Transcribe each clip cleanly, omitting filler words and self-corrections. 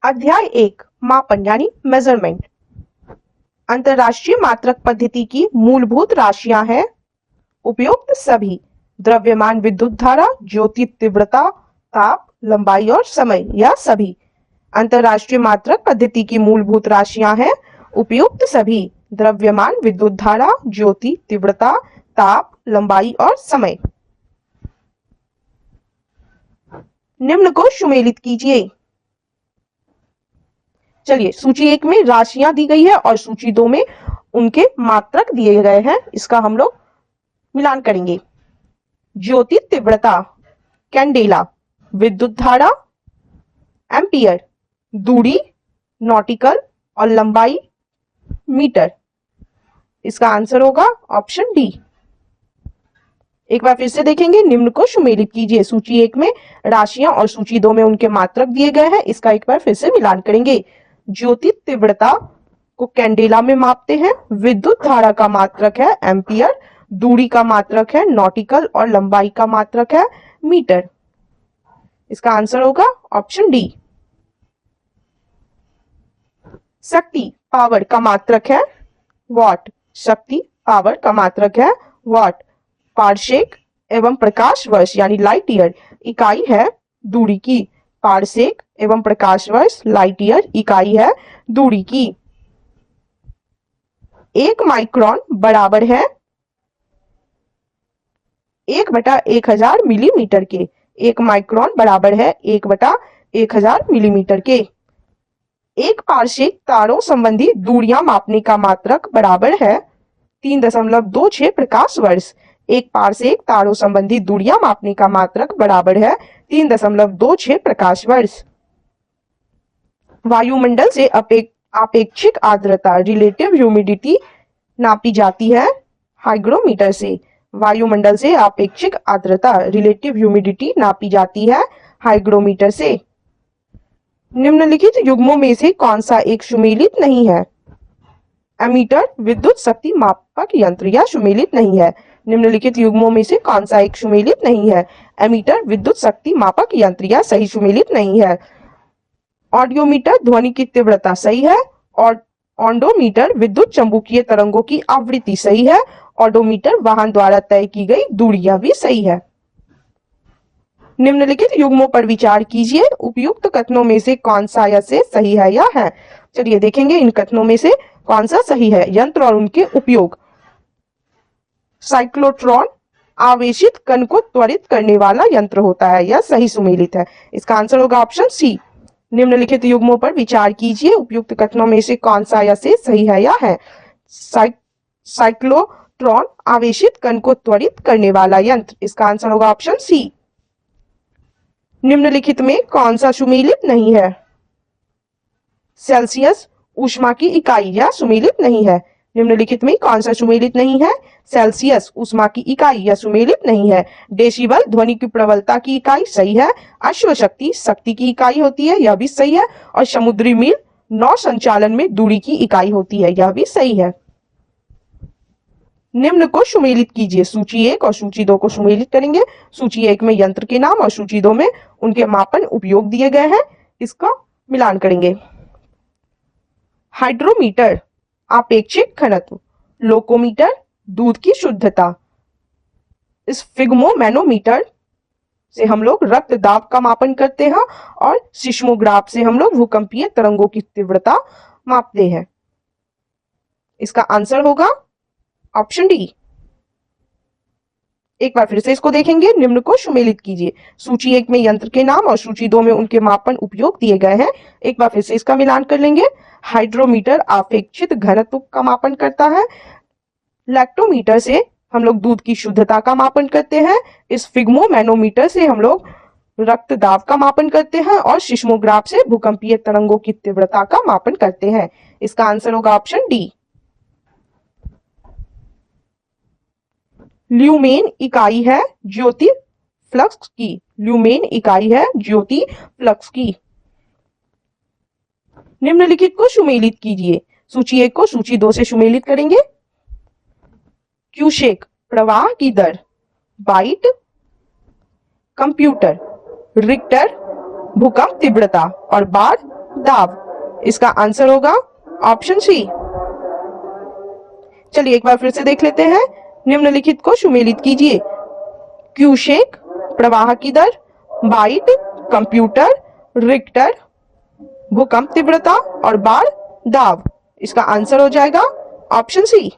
अध्याय 1 मापन यानी मेजरमेंट। अंतरराष्ट्रीय मात्रक पद्धति की मूलभूत राशियां हैं उपयुक्त सभी द्रव्यमान, विद्युत धारा, ज्योति तीव्रता, ताप, लंबाई और समय। यह सभी अंतरराष्ट्रीय मात्रक पद्धति की मूलभूत राशियां हैं उपयुक्त सभी द्रव्यमान, विद्युत धारा, ज्योति तीव्रता, ताप, लंबाई और समय। निम्न को सुमेलित कीजिए। चलिए, सूची 1 में राशियां दी गई है और सूची 2 में उनके मात्रक दिए गए हैं। इसका हम लोग मिलान करेंगे। ज्योति तीव्रता कैंडेला, विद्युत धारा एम्पियर, दूरी नॉटिकल और लंबाई मीटर। इसका आंसर होगा ऑप्शन डी। एक बार फिर से देखेंगे। निम्न को सुमेलित कीजिए। सूची 1 में राशियां और सूची 2 में उनके मात्रक दिए गए हैं। इसका एक बार फिर से मिलान करेंगे। ज्योति तीव्रता को कैंडेला में मापते हैं, विद्युत धारा का मात्रक है एम्पियर, दूरी का मात्रक है नॉटिकल और लंबाई का मात्रक है मीटर। इसका आंसर होगा ऑप्शन डी। शक्ति पावर का मात्रक है वॉट, शक्ति पावर का मात्रक है वॉट। पारसेक एवं प्रकाश वर्ष यानी लाइट ईयर इकाई है दूरी की। पारसेक एवं प्रकाश वर्ष लाइट ईयर इकाई है दूरी की। 1 माइक्रोन बराबर है 1/1000 मिलीमीटर के। 1 माइक्रोन बराबर है 1/1000 मिलीमीटर के। 1 पारसेक तारों संबंधी दूरियां मापने का मात्रक बराबर है 3.26 प्रकाश वर्ष। 1 पारसेक तारों संबंधी दूरियां मापने का मात्रक बराबर है 3.26 प्रकाश वर्ष। वायुमंडल से आपेक्षिक आर्द्रता रिलेटिव ह्यूमिडिटी नापी जाती है हाइग्रोमीटर से। वायुमंडल से आपेक्षिक आर्द्रता रिलेटिव ह्यूमिडिटी नापी जाती है हाइग्रोमीटर से। निम्नलिखित युग्मों में से कौन सा एक सुमेलित नहीं है? एमीटर विद्युत शक्ति मापक यंत्र यह सुमेलित नहीं है। निम्नलिखित युग्मों में से कौन सा एक सुमेलित नहीं है? एमीटर विद्युत शक्ति मापक यंत्र यह सही सुमेलित नहीं है। ऑडियोमीटर ध्वनि की तीव्रता सही है और ऑडोमीटर विद्युत चुंबकीय तरंगों की आवृत्ति सही है। ऑडोमीटर वाहन द्वारा तय की गई दूरी यह भी सही है। निम्नलिखित युग्मों पर विचार कीजिए। उपयुक्त कथनों में से कौन सा या से सही है या है? चलिए देखेंगे इन कथनों में से कौन सा सही है। यंत्र और उनके उपयोग। साइक्लोट्रॉन आवेशित कण को त्वरित करने वाला यंत्र होता है, यह सही सुमेलित है। इसका आंसर होगा ऑप्शन सी। निम्नलिखित युग्मों पर विचार कीजिए। उपयुक्त कथनों में से कौन सा या से सही है या है? साइक्लोट्रॉन आवेशित कण को त्वरित करने वाला यंत्र। इसका आंसर होगा ऑप्शन सी। निम्नलिखित में कौन सा सुमेलित नहीं है? सेल्सियस ऊष्मा की इकाई यह सुमेलित नहीं है। निम्नलिखित में कौन सा सुमेलित नहीं है? सेल्सियस ऊष्मा की इकाई यह सुमेलित नहीं है। डेसिबल ध्वनि की प्रबलता की इकाई सही है। अश्वशक्ति शक्ति की इकाई होती है, यह भी सही है। और समुद्री मील नौ संचालन में दूरी की इकाई होती है, यह भी सही है। निम्न को सुमेलित कीजिए। सूची 1 और सूची 2 को सुमेलित करेंगे। सूची 1 में यंत्र के नाम और सूची 2 में उनके मापन उपयोग दिए गए हैं। इसका मिलान करेंगे। हाइड्रोमीटर आपेक्षिक घनत्व, लोकोमीटर दूध की शुद्धता, स्फिग्मोमैनोमीटर से हम लोग रक्त दाब का मापन करते हैं और सिस्मोग्राफ से हम लोग भूकंपीय तरंगों की तीव्रता मापते हैं। इसका आंसर होगा ऑप्शन डी। एक बार फिर से इसको देखेंगे। निम्न को सुमेलित कीजिए। सूची 1 में यंत्र के नाम और सूची 2 में उनके मापन उपयोग दिए गए हैं। एक बार फिर से इसका मिलान कर लेंगे। हाइड्रोमीटर आपेक्षिक घनत्व का मापन करता है। लैक्टोमीटर से हम लोग दूध की शुद्धता का मापन करते हैं। स्फिग्मोमैनोमीटर से हम लोग रक्त दाब का मापन करते हैं और सिस्मोग्राफ से भूकंपीय तरंगों की तीव्रता का मापन करते हैं। इसका आंसर होगा ऑप्शन डी। ल्यूमेन इकाई है ज्योति फ्लक्स की। ल्यूमेन इकाई है ज्योति फ्लक्स की। निम्नलिखित को सुमेलित कीजिए। सूची 1 को सूची 2 से सुमेलित करेंगे। क्यूसेक प्रवाह की दर, बाइट कंप्यूटर, रिक्टर भूकंप तीव्रता और बार दाब। इसका आंसर होगा ऑप्शन सी। चलिए एक बार फिर से देख लेते हैं। निम्नलिखित को सुमेलित कीजिए। क्यूसेक प्रवाह की दर, बाइट कंप्यूटर, रिक्टर भूकंप तीव्रता और बार दाब। इसका आंसर हो जाएगा ऑप्शन सी।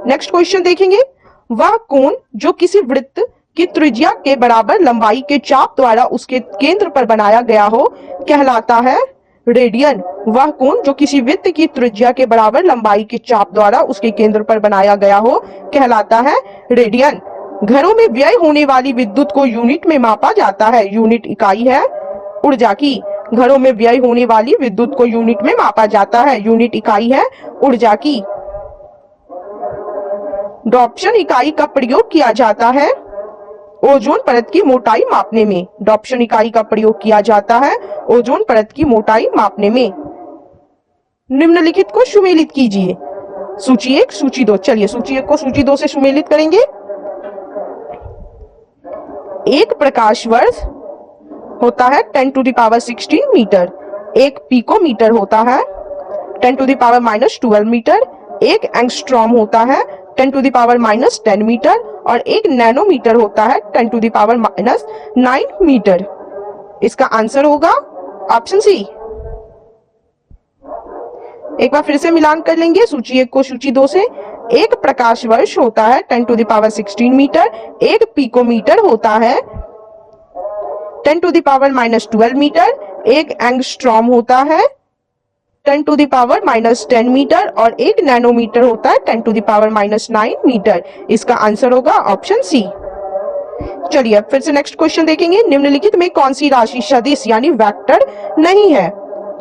नेक्स्ट क्वेश्चन देखेंगे। वह कोण जो किसी वृत्त की त्रिज्या के बराबर लंबाई के चाप द्वारा उसके केंद्र पर बनाया गया हो कहलाता है रेडियन। वह कोण जो किसी वृत्त की त्रिज्या के बराबर लंबाई के चाप द्वारा उसके केंद्र पर बनाया गया हो कहलाता है रेडियन। घरों में व्यय होने वाली विद्युत को यूनिट में मापा जाता है। यूनिट इकाई है ऊर्जा की। घरों में व्यय होने वाली विद्युत को यूनिट में मापा जाता है। यूनिट इकाई है ऊर्जा की। डॉप्शन इकाई का प्रयोग किया जाता है ओजोन परत की मोटाई मापने में। डॉप्शन इकाई का प्रयोग किया जाता है ओजोन परत की मोटाई मापने में। निम्नलिखित को सुमेलित कीजिए। सूची 1 सूची 2। चलिए सूची 1 को सूची 2 से सुमेलित करेंगे। एक प्रकाश वर्ष होता है 10 टू द पावर 16 मीटर। एक पिकोमीटर होता है 10 टू द पावर -12 मीटर। एक एंगस्ट्रॉम होता है 10 टू द पावर -10 मीटर और एक नैनोमीटर होता है 10 टू द पावर -9 मीटर। इसका आंसर होगा ऑप्शन सी। एक बार फिर से मिलान कर लेंगे सूची 1 को सूची 2 से। एक प्रकाश वर्ष होता है 10 टू द पावर 16 मीटर। एक पिकोमीटर होता है 10 टू द पावर -12 मीटर। एक एंगस्ट्रॉम होता है 10 टू द पावर -10 मीटर और एक नैनोमीटर होता है 10 टू द पावर -9 मीटर। इसका आंसर होगा ऑप्शन सी। चलिए अब फिर से नेक्स्ट क्वेश्चन देखेंगे। निम्नलिखित में कौन सी राशि सदिश यानी वेक्टर नहीं है?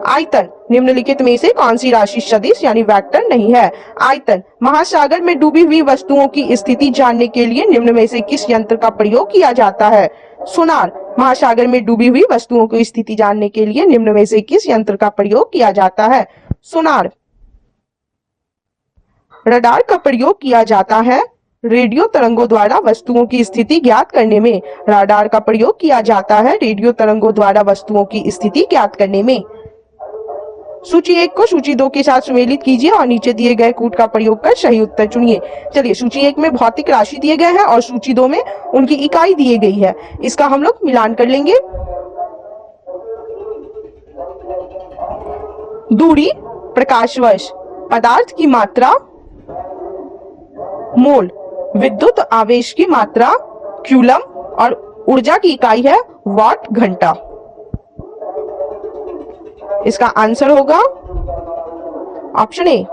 आयतन। निम्नलिखित में से कौन सी राशि सदिश यानी वेक्टर नहीं है? आयतन। महासागर में डूबी हुई वस्तुओं की स्थिति जानने के लिए निम्न में से किस यंत्र का प्रयोग किया जाता है? सोनार। महासागर में डूबी हुई वस्तुओं की स्थिति जानने के लिए निम्न में से किस यंत्र का प्रयोग किया जाता है? सोनार। रडार का प्रयोग किया जाता है रेडियो तरंगों द्वारा वस्तुओं की स्थिति ज्ञात करने में। रडार का प्रयोग किया जाता है रेडियो तरंगों द्वारा वस्तुओं की स्थिति ज्ञात करने में। सूची 1 को सूची 2 के साथ सुमेलित कीजिए और नीचे दिए गए कूट का प्रयोग कर सही उत्तर चुनिए। चलिए सूची 1 में भौतिक राशि दिए गए हैं और सूची 2 में उनकी इकाई दी गई है। इसका हम लोग मिलान कर लेंगे। दूरी प्रकाश वर्ष, पदार्थ की मात्रा मोल, विद्युत आवेश की मात्रा क्यूलम और ऊर्जा की इकाई है वाट घंटा। इसका आंसर होगा ऑप्शन ए।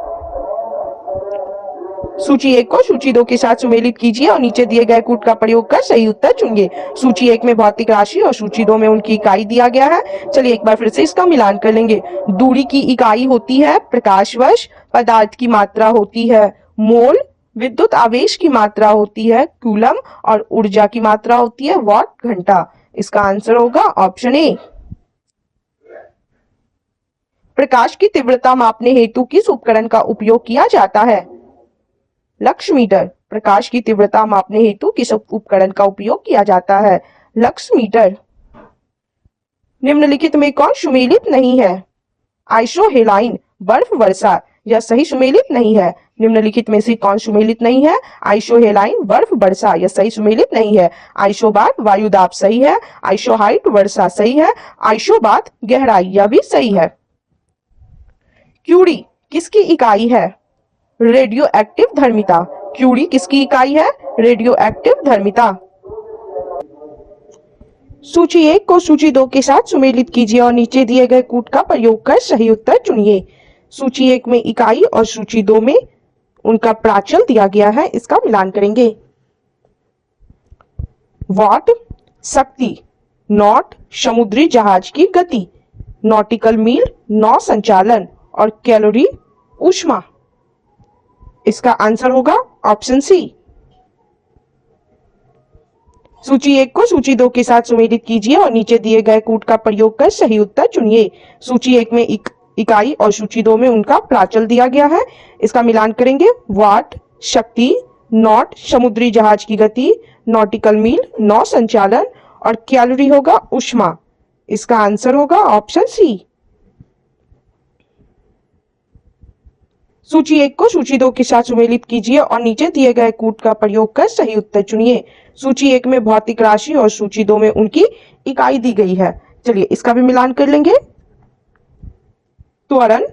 सूची 1 को सूची 2 के साथ सुमेलित कीजिए और नीचे दिए गए कूट का प्रयोग कर सही उत्तर चुनिए। सूची 1 में भौतिक राशि और सूची 2 में उनकी इकाई दिया गया है। चलिए एक बार फिर से इसका मिलान कर लेंगे। दूरी की इकाई होती है प्रकाश वर्ष, पदार्थ की मात्रा होती है मोल, विद्युत आवेश की मात्रा होती है कूलम और ऊर्जा की मात्रा होती है वाट घंटा। इसका आंसर होगा ऑप्शन ए। प्रकाश की तीव्रता मापने हेतु किस उपकरण का उपयोग किया जाता है? Lux meter. प्रकाश की तीव्रता मापने हेतु किस उपकरण का उपयोग किया जाता है? Lux meter. निम्नलिखित में कौन सुमेलित नहीं है? आइसोहेलाइन बर्फ वर्षा। यह सही सुमेलित नहीं है। निम्नलिखित में से कौन सुमेलित नहीं है? आइसोहेलाइन बर्फ वर्षा। यह सही सुमेलित नहीं है। आइसोबार वायुदाब सही है। आइसोहाइट वर्षा सही है। आइसोबात गहराई यह भी सही है। क्यूरी किसकी इकाई है? Radioactive धर्मिता। क्यूरी किसकी इकाई है? रेडियो एक्टिव धर्मिता। सूची 1 को सूची 2 के साथ सुमेलित कीजिए और नीचे दिए गए कूट का प्रयोग कर सही उत्तर चुनिए। सूची 1 में इकाई और सूची 2 में उनका प्राचल दिया गया है। इसका मिलान करेंगे। वाट शक्ति, नॉट समुद्री जहाज की गति, नॉटिकल मील नौ संचालन और कैलोरी ऊष्मा। इसका आंसर होगा ऑप्शन सी। सूची 1 को सूची 2 के साथ सुमेलित कीजिए और नीचे दिए गए कूट का प्रयोग कर सही उत्तर चुनिए। सूची 1 में इकाई और सूची 2 में उनका प्राचल दिया गया है। इसका मिलान करेंगे। वाट शक्ति, नॉट समुद्री जहाज की गति, नॉटिकल मील नौ संचालन और कैलोरी होगा ऊष्मा। इसका आंसर होगा ऑप्शन सी। सूची 1 को सूची 2 के साथ सुमेलित कीजिए और नीचे दिए गए कूट का प्रयोग कर सही उत्तर चुनिए। सूची 1 में भौतिक राशि और सूची 2 में उनकी इकाई दी गई है। चलिए इसका भी मिलान कर लेंगे। त्वरण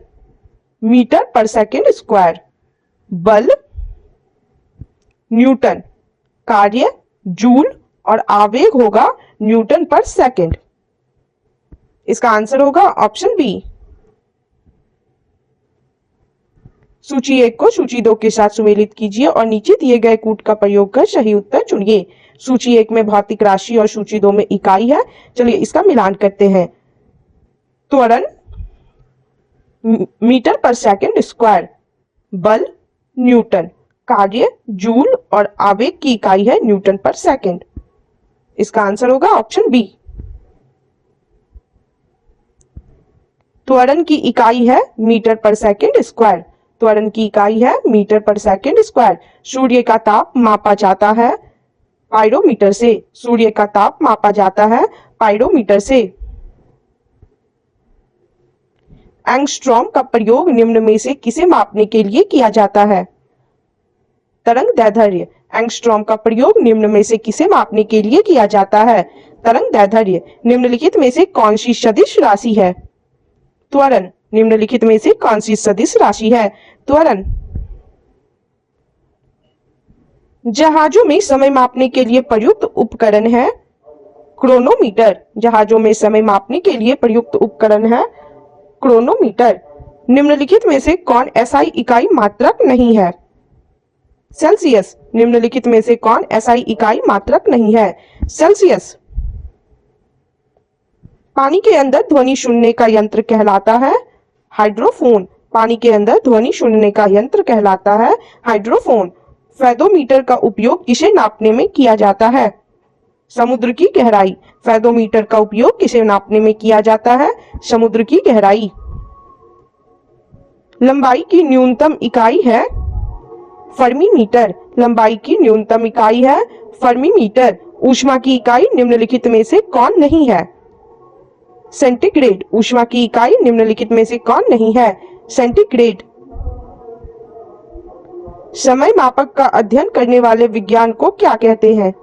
मीटर पर सेकंड स्क्वायर, बल न्यूटन, कार्य जूल और आवेग होगा न्यूटन पर सेकंड। इसका आंसर होगा ऑप्शन बी। सूची 1 को सूची 2 के साथ सुमेलित कीजिए और नीचे दिए गए कूट का प्रयोग कर सही उत्तर चुनिए। सूची 1 में भौतिक राशि और सूची 2 में इकाई है। चलिए इसका मिलान करते हैं। त्वरण मीटर पर सेकंड स्क्वायर, बल न्यूटन, कार्य जूल और आवेग की इकाई है न्यूटन पर सेकंड। इसका आंसर होगा ऑप्शन बी। त्वरण की इकाई है मीटर पर सेकंड स्क्वायर। त्वरण की इकाई है मीटर पर सेकंड स्क्वायर। सूर्य का ताप मापा जाता है पाइरोमीटर से। सूर्य का ताप मापा जाता है पाइरोमीटर से। एंगस्ट्रॉम का प्रयोग निम्न में से किसे मापने के लिए किया जाता है? तरंग दैर्ध्य। एंगस्ट्रॉम का प्रयोग निम्न में से किसे मापने के लिए किया जाता है? तरंग दैर्ध्य। निम्नलिखित में से कौन सी सदिश राशि है? त्वरण। निम्नलिखित में से कौन सी सदिश राशि है? त्वरण। जहाजों में समय मापने के लिए प्रयुक्त उपकरण है क्रोनोमीटर। जहाजों में समय मापने के लिए प्रयुक्त उपकरण है क्रोनोमीटर। निम्नलिखित में से कौन एसआई इकाई मात्रक नहीं है? सेल्सियस। निम्नलिखित में से कौन एसआई इकाई मात्रक नहीं है? सेल्सियस। पानी के अंदर ध्वनि सुनने का यंत्र कहलाता है हाइड्रोफोन। पानी के अंदर ध्वनि सुनने का यंत्र कहलाता है हाइड्रोफोन। फेदोमीटर का उपयोग किसे नापने में किया जाता है? समुद्र की गहराई। फेदोमीटर का उपयोग किसे नापने में किया जाता है? समुद्र की गहराई। लंबाई की न्यूनतम इकाई है फर्मीमीटर। लंबाई की न्यूनतम इकाई है फर्मीमीटर। ऊष्मा की इकाई निम्नलिखित में से कौन नहीं है? सेंटीग्रेड। ऊष्मा की इकाई निम्नलिखित में से कौन नहीं है? सेंटीग्रेड। समय मापक का अध्ययन करने वाले विज्ञान को क्या कहते हैं?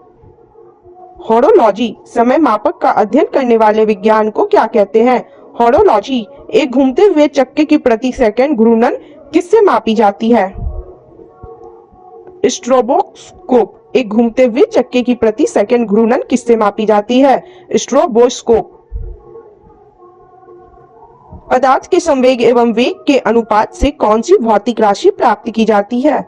होरोलॉजी। समय मापक का अध्ययन करने वाले विज्ञान को क्या कहते हैं? होरोलॉजी। एक घूमते हुए चक्के की प्रति सेकंड घूर्णन किससे मापी जाती है? स्ट्रोबोस्कोप। एक घूमते हुए चक्के की प्रति सेकंड घूर्णन किससे मापी जाती है? स्ट्रोबोस्कोप। पदार्थ के संवेग एवं वेग के अनुपात से कौन सी भौतिक राशि प्राप्त की जाती है?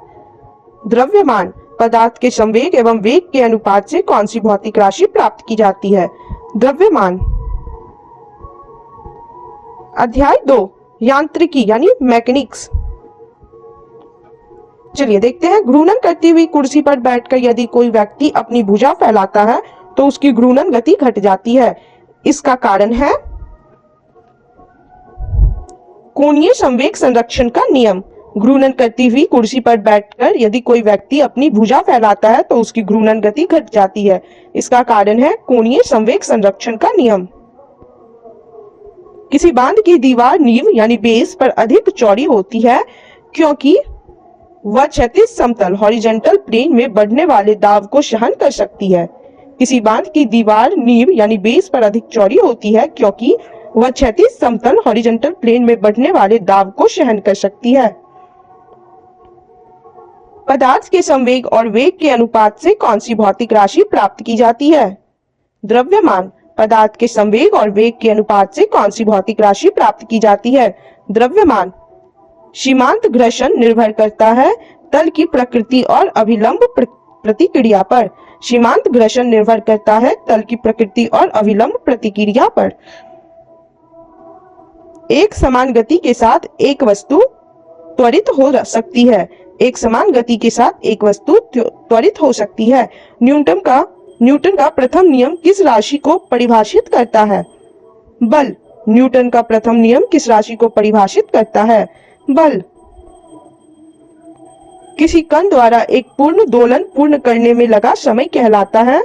द्रव्यमान। पदार्थ के संवेग एवं वेग के अनुपात से कौन सी भौतिक राशि प्राप्त की जाती है? द्रव्यमान। अध्याय 2 यांत्रिकी यानी मैकेनिक्स। चलिए देखते हैं। घूर्णन करती हुई कुर्सी पर बैठकर यदि कोई व्यक्ति अपनी भुजा फैलाता है तो उसकी घूर्णन गति घट जाती है। इसका कारण है कोणीय संवेग संरक्षण का नियम। घूर्णन करती हुई कुर्सी पर बैठकर यदि कोई व्यक्ति अपनी भुजा फैलाता है तो उसकी घूर्णन गति घट जाती है। इसका कारण है कोणीय संवेग संरक्षण का नियम। किसी बांध की दीवार नींव यानी बेस पर अधिक चौड़ी होती है क्योंकि वह क्षैतिज समतल हॉरिजॉन्टल प्लेन में बढ़ने वाले दाब को सहन कर सकती है। किसी बांध की दीवार नींव यानी बेस पर अधिक चौड़ी होती है क्योंकि वह क्षैतिज समतल हॉरिजॉन्टल प्लेन में बढ़ने वाले दाब को सहन कर सकती है। पदार्थ के संवेग और वेग के अनुपात से कौन सी भौतिक राशि प्राप्त की जाती है? द्रव्यमान। पदार्थ के संवेग और वेग के अनुपात से कौन सी भौतिक राशि प्राप्त की जाती है? द्रव्यमान। सीमांत घर्षण निर्भर करता है तल की प्रकृति और अभिलंब प्रतिक्रिया पर। सीमांत घर्षण निर्भर करता है तल की प्रकृति और अभिलंब प्रतिक्रिया पर। एक समान गति के साथ एक वस्तु त्वरित हो सकती है। एक समान गति के साथ एक वस्तु त्वरित हो सकती है। न्यूटन का प्रथम नियम किस राशि को परिभाषित करता है? बल। न्यूटन का प्रथम नियम किस राशि को परिभाषित करता है? बल। किसी कण द्वारा एक पूर्ण दोलन पूर्ण करने में लगा समय कहलाता है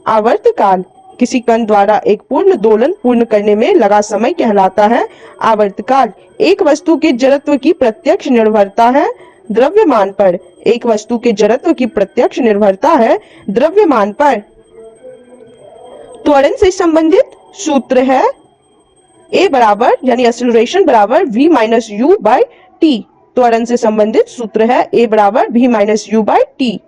आवर्तकाल। किसी कण द्वारा एक पूर्ण दोलन पूर्ण करने में लगा समय कहलाता है आवर्तकाल। एक वस्तु के जड़त्व की प्रत्यक्ष निर्भरता है द्रव्यमान पर। एक वस्तु के जड़त्व की प्रत्यक्ष निर्भरता है द्रव्यमान पर। त्वरण से संबंधित सूत्र है A बराबर यानी एक्सीलरेशन बराबर v minus you by T. त्वरण से संबंधित सूत्र है A बराबर v minus you by T.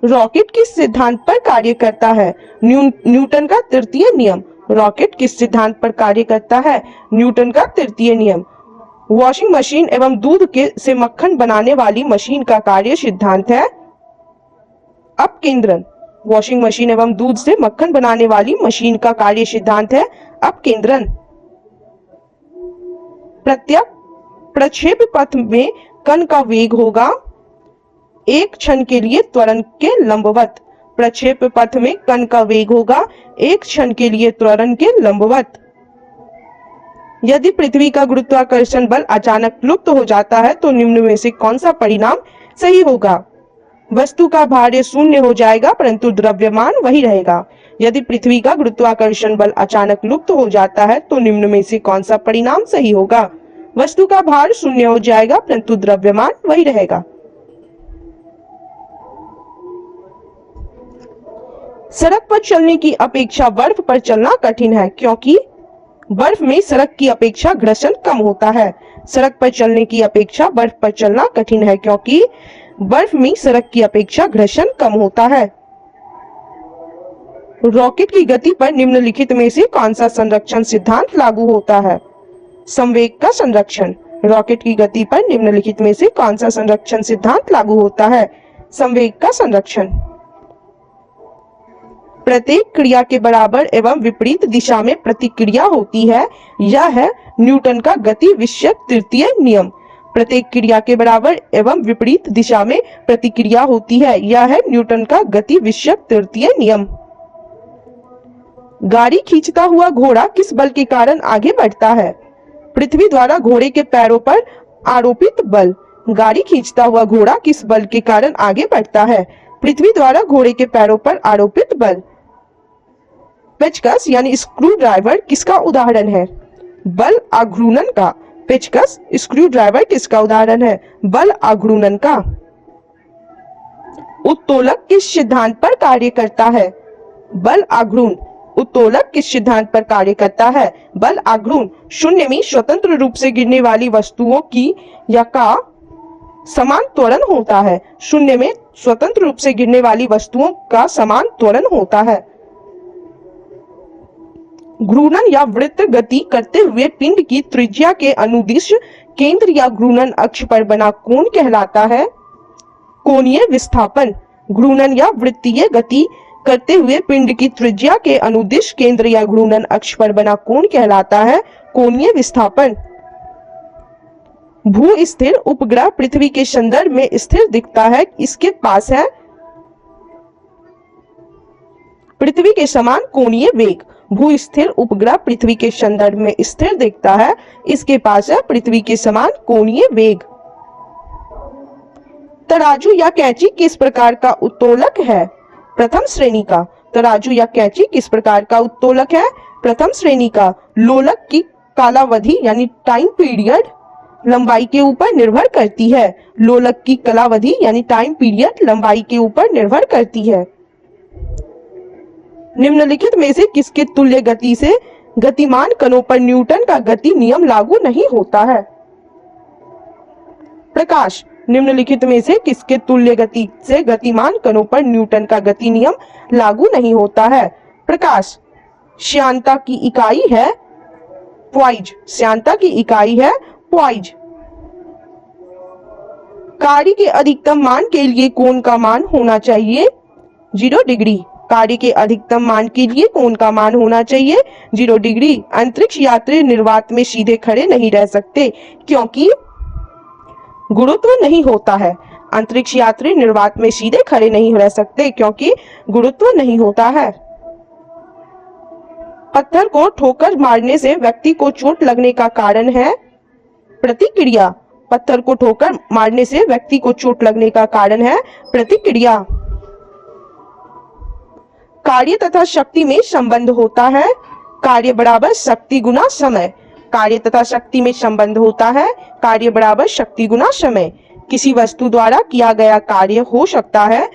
Rocket किस सिद्धांत पर कार्य करता है? न्यूटन का तृतीय नियम। रॉकेट किस सिद्धांत पर कार्य करता है? न्यूटन का तृतीय नियम। वॉशिंग मशीन एवं दूध से मक्खन बनाने वाली मशीन का कार्य सिद्धांत है अपकेंद्रन। वॉशिंग मशीन एवं दूध से मक्खन बनाने वाली मशीन का कार्य सिद्धांत है अपकेंद्रन। प्रक्षेप पथ में कण का वेग होगा एक क्षण के लिए त्वरण के लंबवत। प्रक्षेप पथ में कण का वेग होगा एक क्षण के लिए त्वरण के लंबवत। यदि पृथ्वी का गुरुत्वाकर्षण बल अचानक लुप्त हो जाता है तो निम्न में से कौन सा परिणाम सही होगा? वस्तु का भार शून्य हो जाएगा परंतु द्रव्यमान वही रहेगा। यदि पृथ्वी का गुरुत्वाकर्षण बल अचानक लुप्त हो जाता है तो निम्न में से कौन सा परिणाम सही होगा? वस्तु का भार शून्य हो जाएगा परंतु द्रव्यमान वही रहेगा। सड़क पर चलने की अपेक्षा बर्फ पर चलना कठिन है क्योंकि बर्फ में सड़क की अपेक्षा घर्षण कम होता है। सड़क पर चलने की अपेक्षा बर्फ पर चलना कठिन है क्योंकि बर्फ में सड़क की अपेक्षा घर्षण कम होता है। रॉकेट की गति पर निम्नलिखित में से कौन सा संरक्षण सिद्धांत लागू होता है? संवेग का संरक्षण। रॉकेट की गति पर निम्नलिखित में से कौन सा संरक्षण सिद्धांत लागू होता है? संवेग का संरक्षण। प्रत्येक क्रिया के बराबर एवं विपरीत दिशा में प्रतिक्रिया होती है, यह है न्यूटन का गति विषयक तृतीय नियम। प्रत्येक क्रिया के बराबर एवं विपरीत दिशा में प्रतिक्रिया होती है, यह है न्यूटन का गति विषयक तृतीय नियम। गाड़ी खींचता हुआ घोड़ा किस बल के कारण आगे बढ़ता है? पृथ्वी द्वारा घोड़े के पैरों पर आरोपित बल। गाड़ी खींचता हुआ घोड़ा किस बल के कारण आगे बढ़ता है? पृथ्वी द्वारा घोड़े के पैरों पर आरोपित बल। पेचकस यानी स्क्रू ड्राइवर किसका उदाहरण है? बल आघूर्णन का। पेचकस स्क्रू ड्राइवर किसका उदाहरण है? बल आघूर्णन का। उत्तोलक किस सिद्धांत पर कार्य करता है? बल आघूर्ण। उत्तोलक किस सिद्धांत पर कार्य करता है? बल आघूर्ण। शून्य में स्वतंत्र रूप से गिरने वाली वस्तुओं की या का समान त्वरण होता है। शून्य में स्वतंत्र रूप से गिरने वाली वस्तुओं का समान त्वरण होता है। घूर्णन या वृत्त गति करते हुए पिंड की त्रिज्या के अनुदिश केंद्र या घूर्णन अक्ष पर बना कोण कहलाता है कोणीय विस्थापन। घूर्णन या वृत्तीय गति करते हुए पिंड की त्रिज्या के अनुदिश केंद्र या घूर्णन अक्ष पर बना कोण कहलाता है कोणीय विस्थापन। भू स्थिर उपग्रह पृथ्वी के संदर्भ में स्थिर दिखता है, इसके पास है पृथ्वी के समान कोणीय वेग। भू स्थिर उपग्रह पृथ्वी के संदर्भ में स्थिर दिखता है, इसके पास है पृथ्वी के समान कोणीय वेग। तराजू या कैंची किस प्रकार का उत्तोलक है? प्रथम श्रेणी का। तराजू या कैंची किस प्रकार का उत्तोलक है? प्रथम श्रेणी का। लोलक की कालावधि यानी टाइम पीरियड लंबाई के ऊपर निर्भर करती है। लोलक की कालावधि यानी टाइम पीरियड लंबाई के ऊपर निर्भर करती है। निम्नलिखित में से किसके तुल्य गति से गतिमान कणों पर न्यूटन का गति नियम लागू नहीं होता है? प्रकाश। निम्नलिखित में से किसके तुल्य गति से गतिमान कणों पर न्यूटन का गति नियम लागू नहीं होता है? प्रकाश। श्यानता की इकाई है पॉइज। श्यानता की इकाई है पॉइज। कार्य के अधिकतम मान के लिए कोण का मान होना चाहिए 0 डिग्री। कार्य के अधिकतम मान के लिए कोण का मान होना चाहिए 0 डिग्री। अंतरिक्ष यात्री निर्वात में सीधे खड़े नहीं रह सकते क्योंकि गुरुत्व नहीं होता है। अंतरिक्ष यात्री निर्वात में सीधे खड़े नहीं रह सकते क्योंकि गुरुत्व नहीं होता है। पत्थर को ठोकर मारने से व्यक्ति को चोट लगने का कारण है प्रतिक्रिया। पत्थर को ठोकर मारने से व्यक्ति को चोट लगने का कारण है प्रतिक्रिया। कार्य तथा शक्ति में संबंध होता है। कार्य बराबर शक्ति गुना समय। कार्य तथा शक्ति में संबंध होता है। कार्य बराबर शक्ति गुना समय। किसी वस्तु द्वारा किया गया कार्य हो सकता है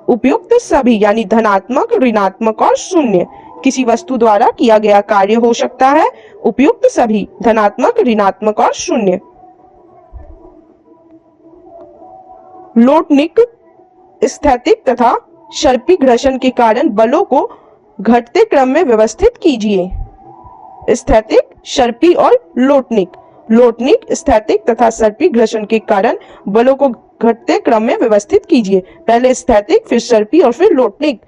उपयुक्त सभी, यानी धनात्मक, ऋणात्मक और शून्य। किसी वस्तु द्वारा किया गया कार्य हो सकता है उपयुक्त सभी, धनात्मक, ऋणात्मक और शून्य। लोटनिक स्थैतिक तथा सर्पी घर्षण के कारण बलों को घटते क्रम में व्यवस्थित कीजिए। स्थैतिक, सर्पी और लोटनिक। लोटनिक, स्थैतिक तथा सर्पी घर्षण के कारण बलों को घटते क्रम में व्यवस्थित कीजिए। पहले स्थैतिक, फिर सर्पी और फिर लोटनिक।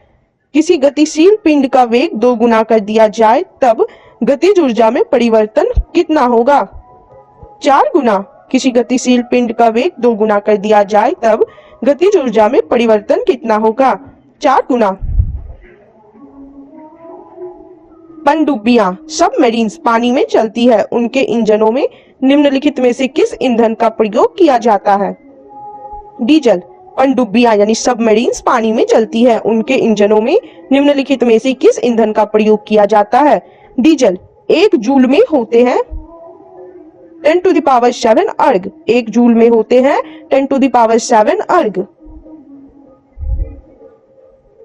किसी गतिशील पिंड का वेग 2 गुना कर दिया जाए तब गतिज ऊर्जा में परिवर्तन कितना होगा? 4 गुना। किसी गतिशील पिंड का वेग 2 गुना कर दिया जाए तब गतिज ऊर्जा में परिवर्तन कितना होगा? 4 गुना। पनडुब्बियां, सबमरीन्स पानी में चलती है, उनके इंजनों में निम्नलिखित में से किस ईंधन का प्रयोग किया जाता है? डीजल। पनडुब्बियां यानी सबमरीन्स पानी में चलती है, उनके इंजनों में निम्नलिखित में से किस ईंधन का प्रयोग किया जाता है? डीजल। 1 जूल में होते हैं 10⁻7 अर्ग। 1 जूल में होते हैं 10⁻7 अर्ग।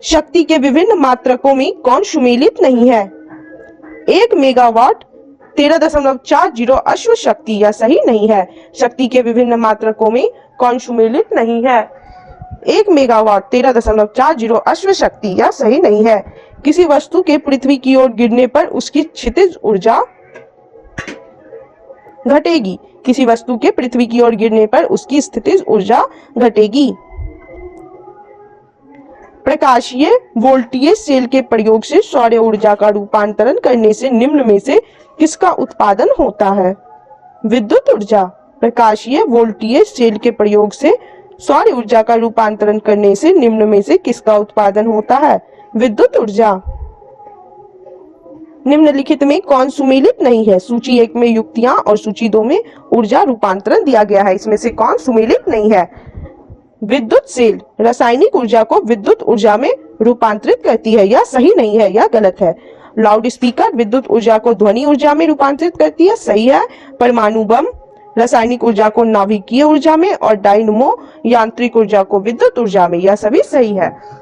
शक्ति के विभिन्न मात्रकों में कौन सुमेलित नहीं है? 1 मेगावाट 13.40 अश्व शक्ति, यह सही नहीं है। शक्ति के विभिन्न मात्रकों में कौन सुमेलित नहीं है? 1 मेगावाट 13.40 अश्व शक्ति, यह सही नहीं है। किसी वस्तु के पृथ्वी की ओर गिरने पर उसकी क्षितिज ऊर्जा घटेगी। किसी वस्तु के पृथ्वी की ओर गिरने पर उसकी स्थितिज ऊर्जा घटेगी। प्रकाशीय वोल्टेज सेल के प्रयोग से सौर ऊर्जा का रूपांतरण करने से निम्न में से किसका उत्पादन होता है? विद्युत ऊर्जा। प्रकाशीय वोल्टेज सेल के प्रयोग से सौर ऊर्जा का रूपांतरण करने से निम्न में से किसका उत्पादन होता है? विद्युत ऊर्जा। निम्नलिखित में कौन सुमेलित नहीं है? सूची 1 में युक्तियां और सूची 2 में ऊर्जा रूपांतरण दिया गया है, इसमें से कौन सुमेलित नहीं है? विद्युत सेल रासायनिक ऊर्जा को विद्युत ऊर्जा में रूपांतरित करती है, यह सही नहीं है, यह गलत है। लाउड स्पीकर विद्युत ऊर्जा को ध्वनि ऊर्जा में रूपांतरित करती है, सही है। परमाणु बम रासायनिक ऊर्जा को नाभिकीय ऊर्जा में और डायनमो यांत्रिक ऊर्जा को विद्युत ऊर्जा में, यह सभी सही है।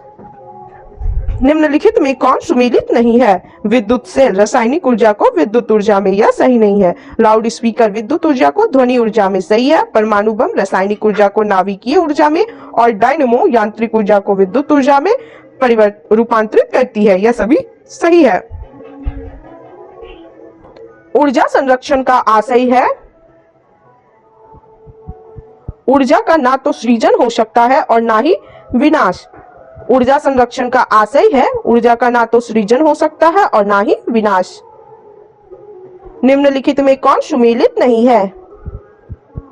निम्नलिखित में कौन सुमेलित नहीं है? विद्युत सेल रासायनिक ऊर्जा को विद्युत ऊर्जा में, यह सही नहीं है। लाउड स्पीकर विद्युत ऊर्जा को ध्वनि ऊर्जा में, सही है। परमाणु बम रासायनिक ऊर्जा को नाभिकीय ऊर्जा में और डायनमो यांत्रिक ऊर्जा को विद्युत ऊर्जा में रूपांतरित करती है, यह सभी सही है। ऊर्जा संरक्षण का आशय है ऊर्जा का ना तो सृजन हो सकता है और ना ही विनाश। ऊर्जा संरक्षण का आशय है ऊर्जा का ना तो सृजन हो सकता है और ना ही विनाश। निम्नलिखित में कौन सुमेलित नहीं है?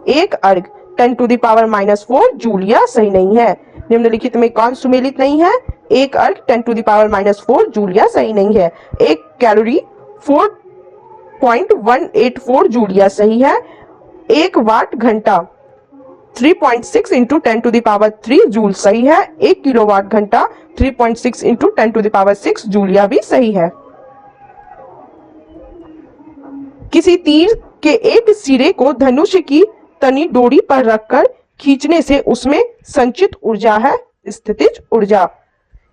1 अर्ग 10⁻⁴ जूल, यह सही नहीं है। निम्नलिखित में कौन सुमेलित नहीं है? 1 अर्ग 10⁻⁴ जूल, यह सही नहीं है। 1 कैलोरी 4.184 जूल, यह सही है। 1 वाट घंटा 3.6 × 10⁻³ जूल, सही है। 1 किलोवाट घंटा 3.6 × 10⁻6 जूल, यह भी सही है। किसी तीर के एक सिरे को धनुष की तनी डोरी पर रखकर खींचने से उसमें संचित ऊर्जा है स्थितिज ऊर्जा।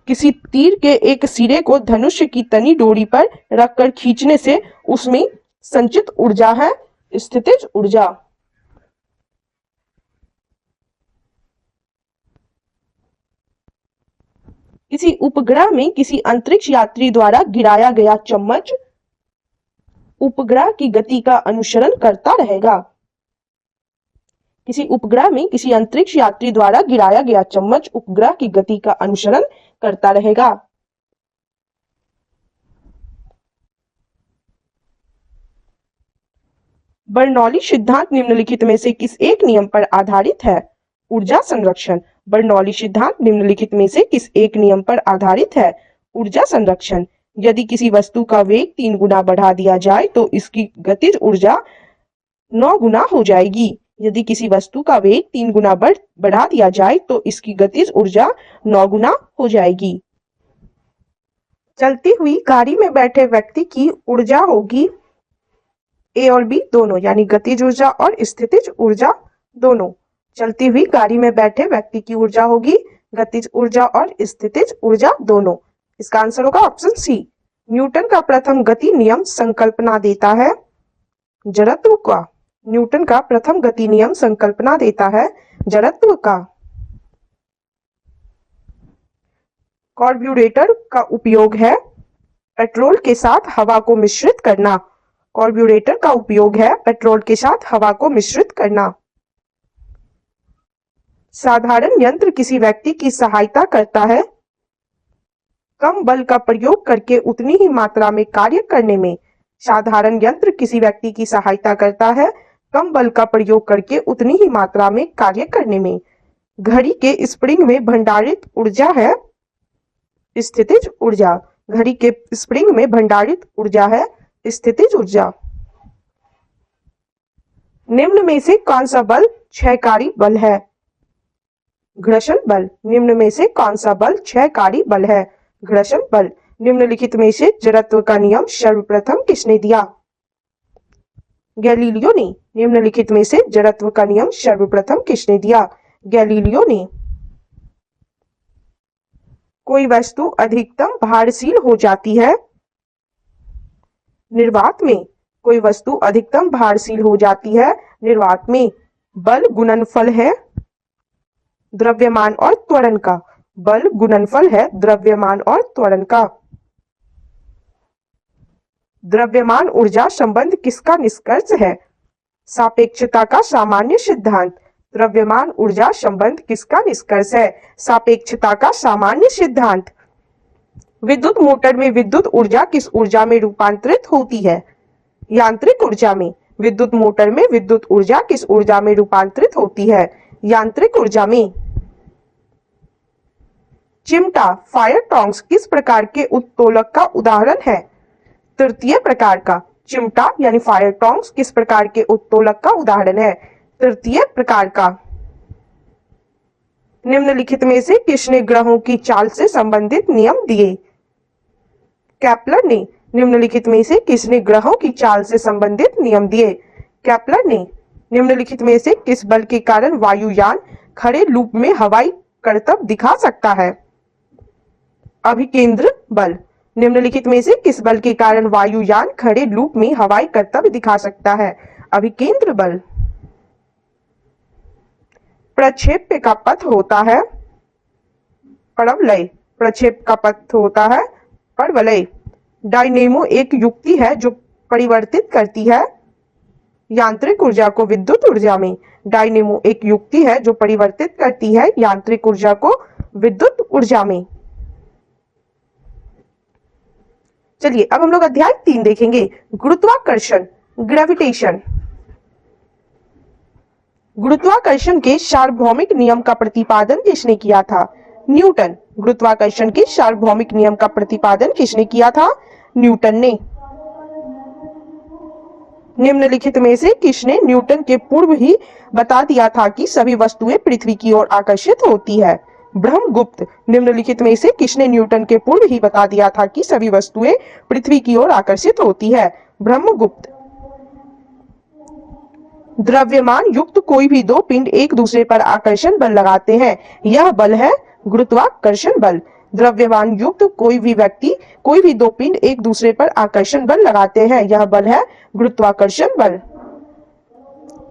किसी तीर के एक सिरे को धनुष की तनी डोरी पर रखकर खींचने से उसमें संचित ऊर्जा है स्थितिज ऊर्जा। किसी उपग्रह में किसी अंतरिक्ष यात्री द्वारा गिराया गया चम्मच उपग्रह की गति का अनुसरण करता रहेगा। किसी उपग्रह में किसी अंतरिक्ष यात्री द्वारा गिराया गया चम्मच उपग्रह की गति का अनुसरण करता रहेगा। बर्नौली सिद्धांत निम्नलिखित में से किस एक नियम पर आधारित है? ऊर्जा संरक्षण। बर्नौली सिद्धांत निम्नलिखित में से किस एक नियम पर आधारित है? ऊर्जा संरक्षण। यदि किसी वस्तु का वेग 3 गुना बढ़ा दिया जाए तो इसकी गतिज ऊर्जा 9 गुना हो जाएगी। यदि किसी वस्तु का वेग 3 गुना बढ़ा दिया जाए तो इसकी गतिज ऊर्जा 9 गुना हो जाएगी। चलती हुई गाड़ी में बैठे व्यक्ति की ऊर्जा होगी ए और बी दोनों, यानी गतिज ऊर्जा और स्थितिज ऊर्जा दोनों। चलती हुई गाड़ी में बैठे व्यक्ति की ऊर्जा होगी गतिज ऊर्जा और स्थितिज ऊर्जा दोनों। इसका आंसर होगा ऑप्शन सी। न्यूटन का प्रथम गति नियम संकल्पना देता है जड़त्व का। न्यूटन का प्रथम गति नियम संकल्पना देता है जड़त्व का। कार्ब्यूरेटर का उपयोग है पेट्रोल के साथ हवा को मिश्रित करना। कार्ब्यूरेटर का उपयोग है पेट्रोल के साथ हवा को मिश्रित करना। साधारण यंत्र किसी व्यक्ति की सहायता करता है कम बल का प्रयोग करके उतनी ही मात्रा में कार्य करने में। साधारण यंत्र किसी व्यक्ति की सहायता करता है कम बल का प्रयोग करके उतनी ही मात्रा में कार्य करने में। घड़ी के स्प्रिंग में भंडारित ऊर्जा है स्थितिज ऊर्जा। घड़ी के स्प्रिंग में भंडारित ऊर्जा है स्थितिज ऊर्जा। निम्न में से कौन सा बल क्षयकारी बल है? घर्षण बल। निम्न में से कौन सा बल क्षयकारी बल है? घर्षण बल। निम्नलिखित में से जड़त्व का नियम सर्वप्रथम किसने दिया? गैलीलियो ने। निम्नलिखित में से जड़त्व का नियम सर्वप्रथम किसने दिया? गैलीलियो ने। कोई वस्तु अधिकतम भारशील हो जाती है निर्वात में। कोई वस्तु अधिकतम भारशील हो जाती है निर्वात में। बल गुणनफल है द्रव्यमान और त्वरण का। बल गुणनफल है द्रव्यमान और त्वरण का। द्रव्यमान ऊर्जा संबंध किसका निष्कर्ष है? सापेक्षता का सामान्य सिद्धांत। द्रव्यमान ऊर्जा संबंध किसका निष्कर्ष है? सापेक्षता का सामान्य सिद्धांत। विद्युत मोटर में विद्युत ऊर्जा किस ऊर्जा में रूपांतरित होती है? यांत्रिक ऊर्जा में। विद्युत मोटर में विद्युत ऊर्जा किस ऊर्जा में रूपांतरित होती है? यांत्रिक ऊर्जा में। चिमटा फायर टोंग्स किस प्रकार के उत्तोलक का उदाहरण है? तृतीय प्रकार का। चिमटा यानी फायर टोंग्स किस प्रकार के उत्तोलक का उदाहरण है? तृतीय प्रकार का। निम्नलिखित में से किसने ग्रहों की चाल से संबंधित नियम दिए? केपलर ने। निम्नलिखित में से किसने ग्रहों की चाल से संबंधित नियम दिए? केपलर ने। निम्नलिखित में से किस बल के कारण वायुयान खड़े लूप में हवाई करतब दिखा सकता है? अभिकेंद्र बल। निम्नलिखित में से किस बल के कारण वायुयान खड़े लूप में हवाई करतब दिखा सकता है? अभिकेंद्र बल। प्रक्षेप्य का पथ होता है परवलय। प्रक्षेप का पथ होता है परवलय। डायनेमो एक युक्ति है जो परिवर्तित करती है यांत्रिक ऊर्जा को विद्युत ऊर्जा में। डायनेमो एक युक्ति है जो परिवर्तित करती है यांत्रिक ऊर्जा को विद्युत ऊर्जा में। चलिए अब हम लोग अध्याय 3 देखेंगे, गुरुत्वाकर्षण, ग्रेविटेशन। गुरुत्वाकर्षण के सार्वभौमिक नियम का प्रतिपादन किसने किया था? न्यूटन। गुरुत्वाकर्षण के सार्वभौमिक नियम का प्रतिपादन किसने किया था? न्यूटन ने। निम्नलिखित में से किसने न्यूटन के पूर्व ही बता दिया था कि सभी वस्तुएं पृथ्वी की ओर आकर्षित होती है? ब्रह्मगुप्त। निम्नलिखित में से किसने न्यूटन के पूर्व ही बता दिया था कि सभी वस्तुएं पृथ्वी की ओर आकर्षित होती है? ब्रह्मगुप्त। द्रव्यमान युक्त कोई भी दो पिंड एक दूसरे पर आकर्षण बल लगाते हैं, यह बल है गुरुत्वाकर्षण बल। द्रव्यमान युक्त कोई भी व्यक्ति कोई भी दो पिंड एक दूसरे पर आकर्षण बल लगाते हैं, यह बल है गुरुत्वाकर्षण बल।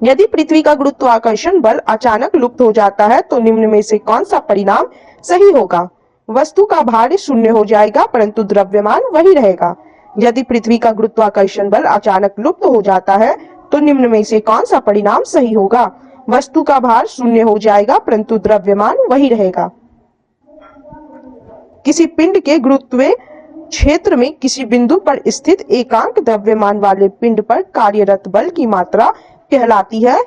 यदि पृथ्वी का गुरुत्वाकर्षण बल अचानक लुप्त हो जाता है तो निम्न में से कौन सा परिणाम सही होगा? वस्तु का भार शून्य हो जाएगा परंतु द्रव्यमान वही रहेगा। यदि पृथ्वी का गुरुत्वाकर्षण बल अचानक लुप्त हो जाता है तो निम्न में से कौन सा परिणाम सही होगा? वस्तु का भार शून्य हो जाएगा परंतु द्रव्यमान वही रहेगा। किसी पिंड के गुरुत्वीय क्षेत्र में किसी बिंदु पर स्थित एकांक द्रव्यमान वाले पिंड पर कार्यरत बल की मात्रा कहलाती है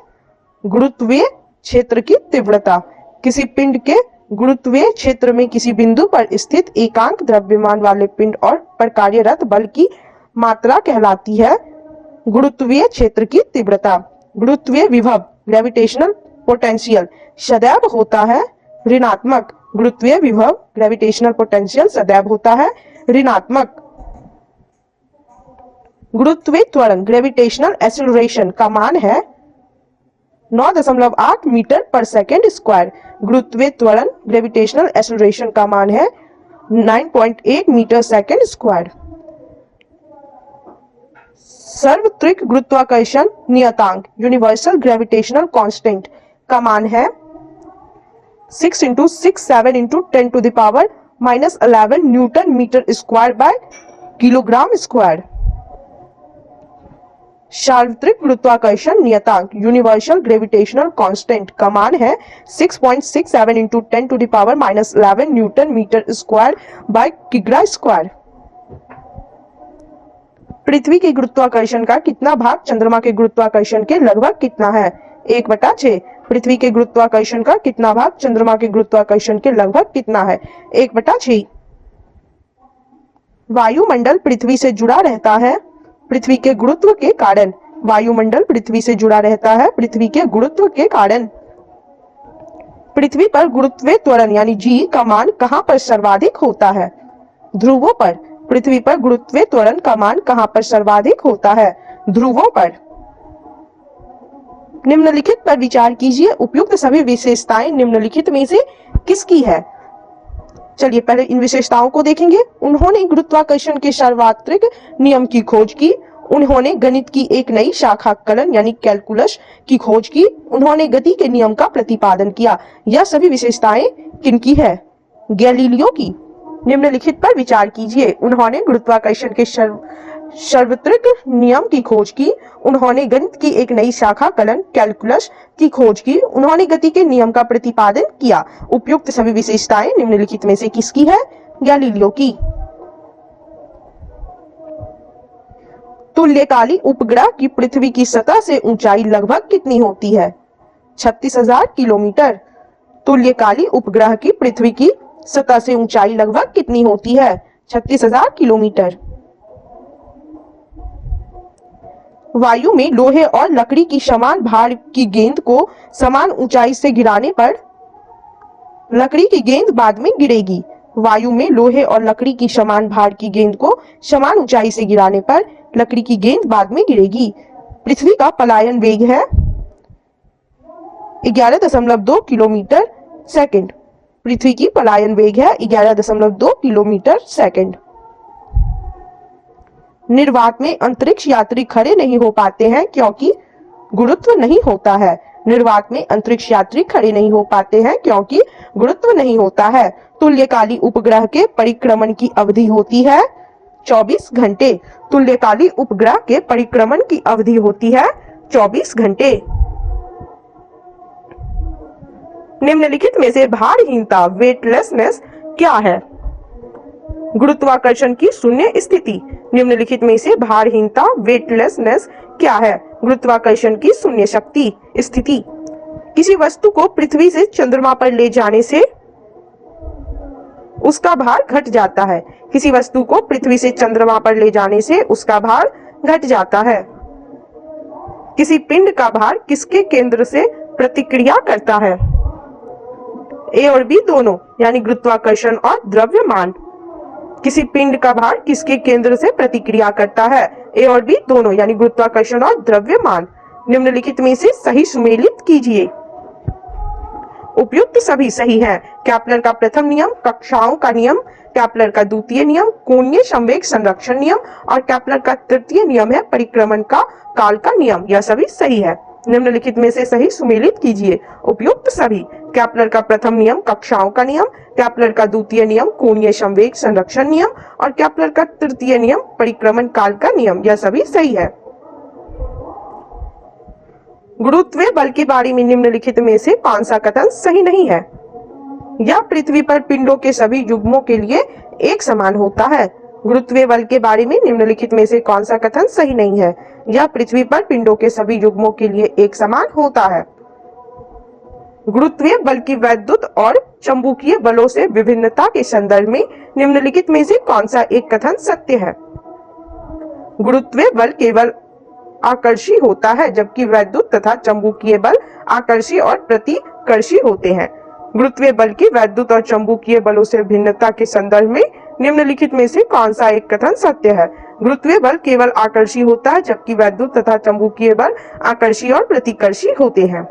गुरुत्वीय क्षेत्र की तीव्रता। किसी पिंड के गुरुत्वीय क्षेत्र में किसी बिंदु पर स्थित एकांक द्रव्यमान वाले पिंड और पर कार्यरत बल की मात्रा कहलाती है गुरुत्वीय क्षेत्र की तीव्रता। गुरुत्वीय विभव ग्रेविटेशनल पोटेंशियल सदैव होता है ऋणात्मक। गुरुत्वीय विभव ग्रेविटेशनल पोटेंशियल सदैव होता है ऋणात्मक। गुरुत्वीय त्वरण ग्रेविटेशनल एक्सेलरेशन का मान है 9.8 मीटर पर सेकेंड स्क्वायर। गुरुत्वीय त्वरण ग्रेविटेशनल एक्सेलरेशन का मान है 9.8 मीटर सेकेंड स्क्वायर। सार्वत्रिक गुरुत्वाकर्षण नियतांक यूनिवर्सल ग्रेविटेशनल कांस्टेंट का मान है 6 × 6 7 × 10⁻⁻11 newton metre square by kilogram square. सार्वत्रिक गुरुत्वाकर्षण नियतांक यूनिवर्सल ग्रेविटेशनल कांस्टेंट का मान है 6.67 × 10⁻11 न्यूटन मीटर स्क्वायर बाय किग्रा स्क्वायर। पृथ्वी के गुरुत्वाकर्षण का कितना भाग चंद्रमा के गुरुत्वाकर्षण के लगभग कितना है? 1/6। पृथ्वी के गुरुत्वाकर्षण का कितना भाग चंद्रमा के गुरुत्वाकर्षण के लगभग कितना है? 1/6। वायुमंडल पृथ्वी से जुड़ा रहता है पृथ्वी के गुरुत्व के कारण। वायुमंडल पृथ्वी से जुड़ा रहता है पृथ्वी के गुरुत्व के कारण। पृथ्वी पर गुरुत्वीय त्वरण यानी G का मान कहां पर सर्वाधिक होता है? ध्रुवों पर। पृथ्वी पर गुरुत्वीय त्वरण का मान कहां पर सर्वाधिक होता है? ध्रुवों पर। निम्नलिखित पर विचार कीजिए, उपयुक्त सभी विशेषताएं निम्नलिखित में से किसकी है? चलिए पहले इन विशेषताओं को देखेंगे। उन्होंने गुरुत्वाकर्षण के सार्वत्रिक नियम की खोज की। उन्होंने गणित की एक नई शाखा कलन यानी कैलकुलस की खोज की। उन्होंने गति के नियम का प्रतिपादन किया। यह सभी विशेषताएं किनकी है? गैलीलियो की। निम्नलिखित पर विचार कीजिए। उन्होंने गुरुत्वाकर्षण के सार्वत्रिक नियम की खोज की। उन्होंने गणित की एक नई शाखा कलन कैलकुलस की खोज की। उन्होंने गति के नियम का प्रतिपादन किया। उपयुक्त सभी विशेषताएं निम्नलिखित में से किसकी है? गैलीलियो की। तुल्यकालिक उपग्रह की पृथ्वी की सतह से ऊंचाई लगभग कितनी होती है? 36,000 किलोमीटर। तुल्यकालिक उपग्रह की पृथ्वी की सतह से ऊंचाई लगभग कितनी होती है? 36,000 किलोमीटर। वायु में लोहे और लकड़ी की समान भार की गेंद को समान ऊंचाई से गिराने पर लकड़ी की गेंद बाद में गिरेगी। वायु में लोहे और लकड़ी की समान भार की गेंद को समान ऊंचाई से गिराने पर लकड़ी की गेंद बाद में गिरेगी। पृथ्वी का पलायन वेग है 11.2 किलोमीटर सेकंड। पृथ्वी की पलायन वेग है 11.2 किलोमीटर सेकंड। निर्वात में अंतरिक्ष यात्री खड़े नहीं हो पाते हैं क्योंकि गुरुत्व नहीं होता है। निर्वात में अंतरिक्ष यात्री खड़े नहीं हो पाते हैं क्योंकि गुरुत्व नहीं होता है। तुल्यकालिक उपग्रह के परिक्रमण की अवधि होती है 24 घंटे। तुल्यकालिक उपग्रह के परिक्रमण की अवधि होती है 24 घंटे। निम्नलिखित में से भारहीनता वेटलेसनेस क्या है? गुरुत्वाकर्षण की शून्य स्थिति। निम्नलिखित में से भारहीनता वेटलेसनेस क्या है? गुरुत्वाकर्षण की शून्य शक्ति स्थिति। किसी वस्तु को पृथ्वी से चंद्रमा पर ले जाने से उसका भार घट जाता है। किसी वस्तु को पृथ्वी से चंद्रमा पर ले जाने से उसका भार घट जाता है। किसी पिंड का भार किसके केंद्र से प्रतिक्रिया करता है? ए और बी दोनों यानी गुरुत्वाकर्षण और द्रव्यमान। किसी पिंड का भार किसके केंद्र से प्रतिक्रिया करता है? ए और बी दोनों यानी गुरुत्वाकर्षण और द्रव्यमान। निम्नलिखित में से सही सुमेलित कीजिए। उपयुक्त सभी सही हैं। केपलर का प्रथम नियम, कक्षाओं का नियम, केपलर का द्वितीय नियम, कोणीय संवेग संरक्षण नियम और केपलर का तृतीय नियम है परिक्रमण का काल का नियम। यह सभी सही है। निम्नलिखित में से सही सुमेलित कीजिए। उपयुक्त सभी। केपलर का प्रथम नियम कक्षाओं का नियम, केपलर का द्वितीय नियम कोणीय संवेग संरक्षण नियम और केपलर का तृतीय नियम परिक्रमण काल का नियम। यह सभी सही है। गुरुत्वीय बल के बारे में निम्नलिखित में से कौन सा कथन सही नहीं है? यह पृथ्वी पर पिंडों के सभी युग्मों के लिए एक समान होता है। गुरुत्वीय बल के बारे में निम्नलिखित में से कौन सा कथन सही नहीं है? यह पृथ्वी पर पिंडों के सभी युग्मों के लिए एक समान होता है। गुरुत्वीय बल की वैद्युत और चुंबकीय बलों से विभिन्नता के संदर्भ में निम्नलिखित में से कौन सा एक कथन सत्य है? गुरुत्वीय बल केवल आकर्षी होता है जबकि वैद्युत तथा चुंबकीय बल आकर्षी और प्रतिकर्षी होते हैं। गुरुत्वीय बल की वैद्युत और चुंबकीय बलों से भिन्नता के संदर्भ में निम्नलिखित में से कौन सा एक कथन सत्य है? गुरुत्वीय बल केवल आकर्षी होता है, जबकि वैद्युत तथा चुंबकीय बल आकर्षी और प्रतिकर्षी होते हैं।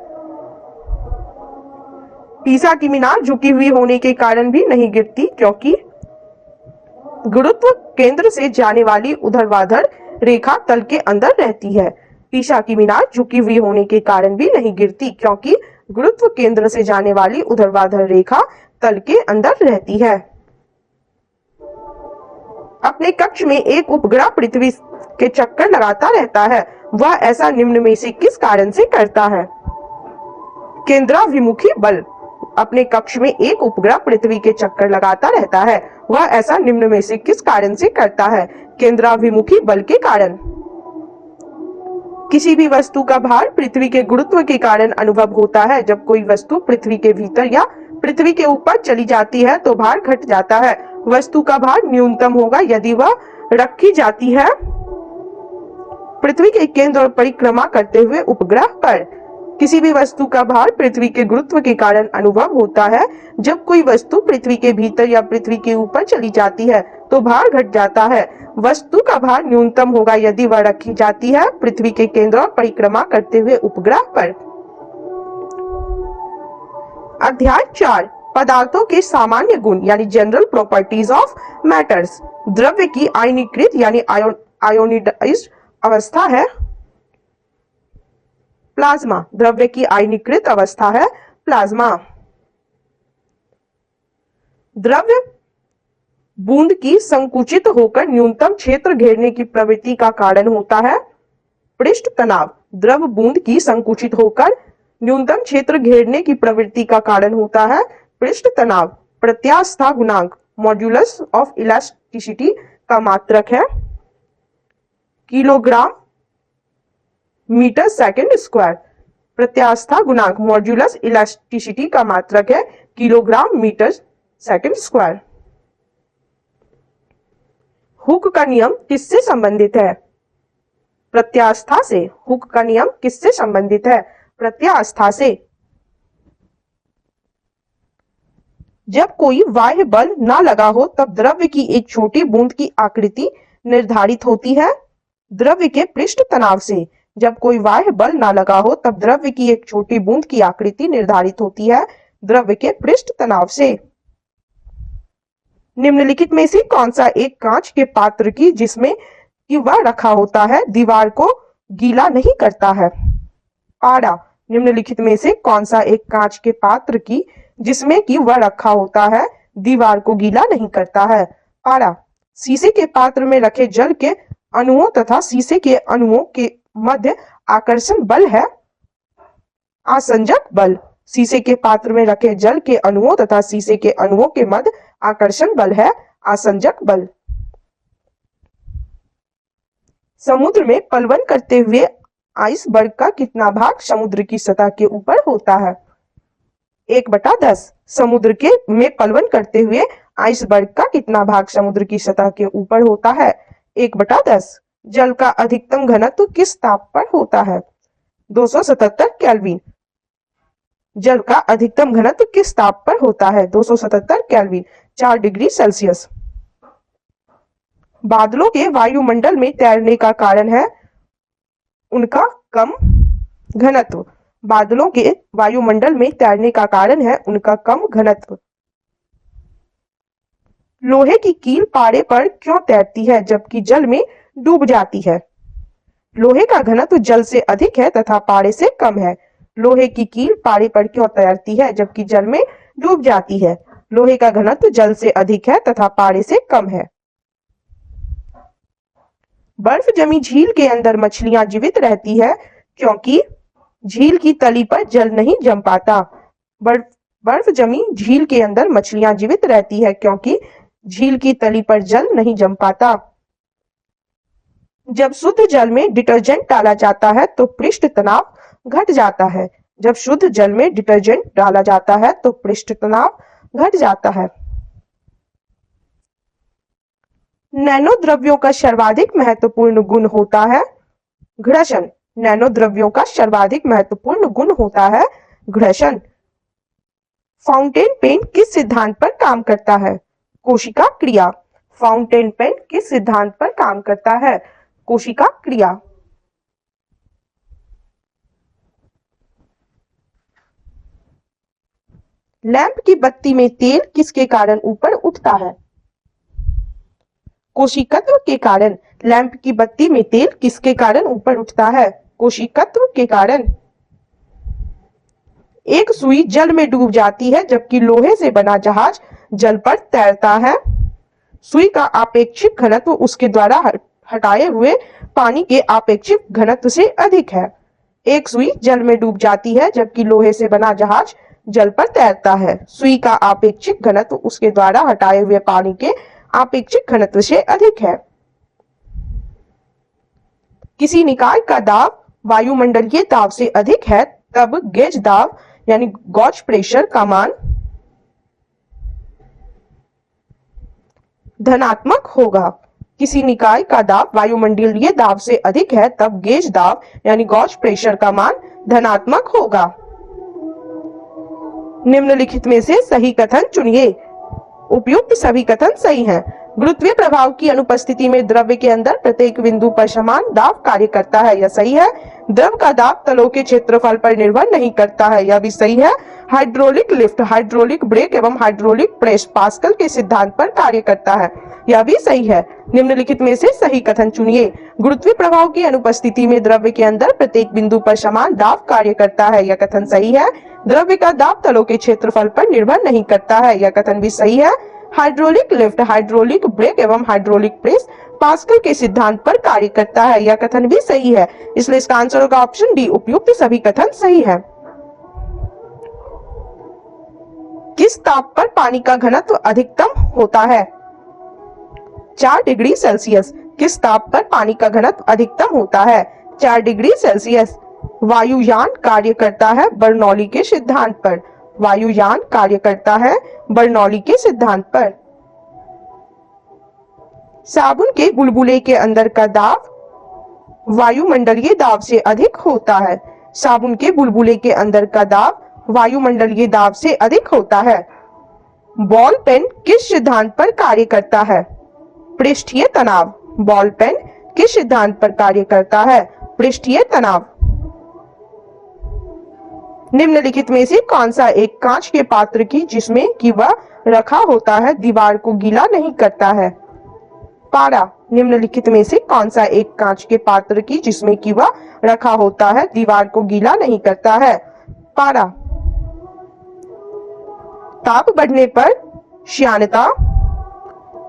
पीसा की मीनार झुकी हुई होने के कारण भी नहीं गिरती, क्योंकि गुरुत्व केंद्र से जाने वाली ऊर्ध्वाधर रेखा तल के अंदर रहती है। पीसा की मीनार झुकी हुई होने के कारण भी नहीं गिरती, क्योंकि गुरुत्व केंद्र से जाने वाली ऊर्ध्वाधर रेखा तल के अंदर रहती है। अपने कक्ष में एक उपग्रह पृथ्वी के चक्कर लगाता रहता है, वह ऐसा निम्न में से किस कारण से करता है? केंद्राभिमुखी बल। अपने कक्ष में एक उपग्रह पृथ्वी के चक्कर लगाता रहता है, वह ऐसा निम्न में से किस कारण से करता है? केंद्राभिमुखी बल के कारण। किसी भी वस्तु का भार पृथ्वी के गुरुत्व के कारण अनुभव होता है। जब कोई वस्तु पृथ्वी के भीतर या पृथ्वी के ऊपर चली जाती है तो भार घट जाता है। वस्तु का भार न्यूनतम होगा यदि वह रखी जाती है पृथ्वी के केंद्र और परिक्रमा करते हुए उपग्रह पर। किसी भी वस्तु का भार पृथ्वी के गुरुत्व के कारण अनुभव होता है। जब कोई वस्तु पृथ्वी के भीतर या पृथ्वी के ऊपर चली जाती है तो भार घट जाता है। वस्तु का भार न्यूनतम होगा यदि वह रखी जाती है पृथ्वी के केंद्र और परिक्रमा करते हुए उपग्रह पर। अध्याय 4 पदार्थों के सामान्य गुण यानी जनरल प्रॉपर्टीज ऑफ मैटर्स। द्रव्य की आयनीकृत यानी आयोनाइज्ड अवस्था है प्लाज्मा। द्रव्य की आयनीकृत अवस्था है प्लाज्मा। द्रव्य बूंद की संकुचित होकर न्यूनतम क्षेत्र घेरने की प्रवृत्ति का कारण होता है पृष्ठ तनाव। द्रव बूंद की संकुचित होकर न्यूनतम क्षेत्र घेरने की प्रवृत्ति का कारण होता है पृष्ठ तनाव। प्रत्यास्था गुणांक मॉड्यूलस ऑफ इलास्टिसिटी का मात्रक है किलोग्राम मीटर सेकंड स्क्वायर। प्रत्यास्था गुणांक मॉड्यूलस इलास्टिसिटी का मात्रक है kilogram metre second square. Hooke का नियम किससे संबंधित है? प्रत्यास्था से। हुक का नियम किससे संबंधित है? प्रत्यास्था से। जब कोई बाह्य बल न लगा हो तब द्रव्य की एक छोटी बूंद की आकृति निर्धारित होती है द्रव्य के पृष्ठ तनाव से। जब कोई बाह्य बल न लगा हो तब द्रव्य की एक छोटी बूंद की आकृति निर्धारित होती है द्रव्य के पृष्ठ तनाव से। निम्नलिखित में से कौन सा एक कांच के पात्र की जिसमें कि वह रखा होता है दीवार को गीला नहीं करता है? पारा। निम्नलिखित में से कौन सा एक कांच के पात्र की जिसमें कि वह रखा होता है दीवार को गीला नहीं करता है? पारा। शीशे के पात्र में रखे जल के अणुओं तथा शीशे के अणुओं के मध्य आकर्षण बल है आसंजक बल। शीशे के पात्र में रखे जल के अणुओं तथा शीशे के अणुओं के मध्य आकर्षण बल है आसंजक बल। समुद्र में पलवन करते हुए आइसबर्ग का कितना भाग समुद्र की सतह के ऊपर होता है? 1/10। समुद्र के में पलवन करते हुए आइसबर्ग का कितना भाग समुद्र की सतह के ऊपर होता है? 1/10। जल का अधिकतम घनत्व किस ताप पर होता है? 277 केल्विन। जल का अधिकतम घनत्व किस ताप पर होता है? 277 केल्विन, 4 डिग्री सेल्सियस। बादलों के वायुमंडल में तैरने का कारण है उनका कम घनत्व। बादलों के वायुमंडल में तैरने का कारण है उनका कम घनत्व। लोहे की कील पारे पर क्यों तैरती है जबकि जल में डूब जाती है? लोहे का घनत्व जल से अधिक है तथा पारे से कम है। लोहे की कील पारे पर क्यों तैरती है जबकि जल में डूब जाती है? लोहे का घनत्व जल से अधिक है तथा पारे से कम है। बर्फ जमी झील के अंदर मछलियां जीवित रहती है क्योंकि झील की तली पर जल नहीं जम पाता। बर्फ जमी झील के अंदर मछलियां जीवित रहती है क्योंकि झील की तली पर जल नहीं जम पाता। जब शुद्ध जल में डिटर्जेंट डाला जाता है तो पृष्ठ तनाव घट जाता है। जब शुद्ध जल में डिटर्जेंट डाला जाता है तो पृष्ठ तनाव घट जाता है। नैनो द्रव्यों का सर्वाधिक महत्वपूर्ण गुण होता है घर्षण। नैनो द्रव्यों का सर्वाधिक महत्वपूर्ण गुण होता है घर्षण। फाउंटेन पेन किस सिद्धांत पर काम करता है? कोशिका क्रिया। फाउंटेन पेन किस सिद्धांत पर काम करता है? कोशिका क्रिया। लैंप की बत्ती में तेल किसके कारण ऊपर उठता है? कोशिकत्व के कारण। लैंप की बत्ती में तेल किसके कारण ऊपर उठता है? कोशिकत्व के कारण। एक सुई जल में डूब जाती है जबकि लोहे से बना जहाज जल पर तैरता है। सुई का आपेक्षिक घनत्व उसके द्वारा हटाए हुए पानी के आपेक्षिक घनत्व से अधिक है। एक सुई जल में डूब जाती है जबकि लोहे से बना जहाज जल पर तैरता है। सुई का आपेक्षिक घनत्व उसके द्वारा हटाए हुए पानी के आपेक्षिक घनत्व से अधिक है। किसी निकाय का दाब वायुमंडलीय दाब से अधिक है तब गेज दाब यानी गॉज प्रेशर का मान धनात्मक होगा। किसी निकाय का दाब वायुमंडलीय दाब से अधिक है तब गेज दाब यानी गॉज प्रेशर का मान धनात्मक होगा। निम्नलिखित में से सही कथन चुनिए। उपयुक्त सभी कथन सही हैं। गुरुत्वीय प्रभाव की अनुपस्थिति में द्रव्य के अंदर प्रत्येक बिंदु पर समान दाब कार्य करता है, यह सही है। द्रव का दाब तलों के क्षेत्रफल पर निर्भर नहीं करता है, यह भी सही है। हाइड्रोलिक लिफ्ट, हाइड्रोलिक ब्रेक एवं हाइड्रोलिक प्रेस पास्कल के सिद्धांत पर कार्य करता है, यह भी सही है। निम्नलिखित में से सही कथन चुनिए। गुरुत्वीय प्रभाव की अनुपस्थिति में द्रव्य के अंदर प्रत्येक बिंदु पर समान दाब कार्य करता है, यह कथन सही है। द्रव्य का दाब तलों के क्षेत्रफल पर निर्भर नहीं करता है, यह कथन भी सही है। हाइड्रोलिक लिफ्ट, हाइड्रोलिक ब्रेक एवं हाइड्रोलिक प्रेस पास्कल के सिद्धांत पर कार्य करता है, यह कथन भी सही है। इसलिए इसका आंसर होगा ऑप्शन डी, उपयुक्त सभी कथन सही है। किस ताप पर पानी का घनत्व अधिकतम होता है? 4 डिग्री सेल्सियस। किस ताप पर पानी का घनत्व अधिकतम होता है? 4 डिग्री सेल्सियस। वायुयान कार्य करता है बर्नौली के सिद्धांत पर। वायुयान कार्य करता है बर्नौली के सिद्धांत पर। साबुन के बुलबुले के अंदर का दाब वायुमंडलीय दाब से अधिक होता है। साबुन के बुलबुले के अंदर का दाब वायुमंडलीय दाब से अधिक होता है। बॉल पेन किस सिद्धांत पर कार्य करता है? पृष्ठीय तनाव। बॉल पेन किस सिद्धांत पर कार्य करता है? पृष्ठीय तनाव। निम्नलिखित में से कौन सा एक कांच के पात्र की जिसमें कि वह रखा होता है दीवार को गीला नहीं करता है? पारा। निम्नलिखित में से कौन सा एक कांच के पात्र की जिसमें कि वह रखा होता है दीवार को गीला नहीं करता है? पारा। ताप बढ़ने पर श्यानता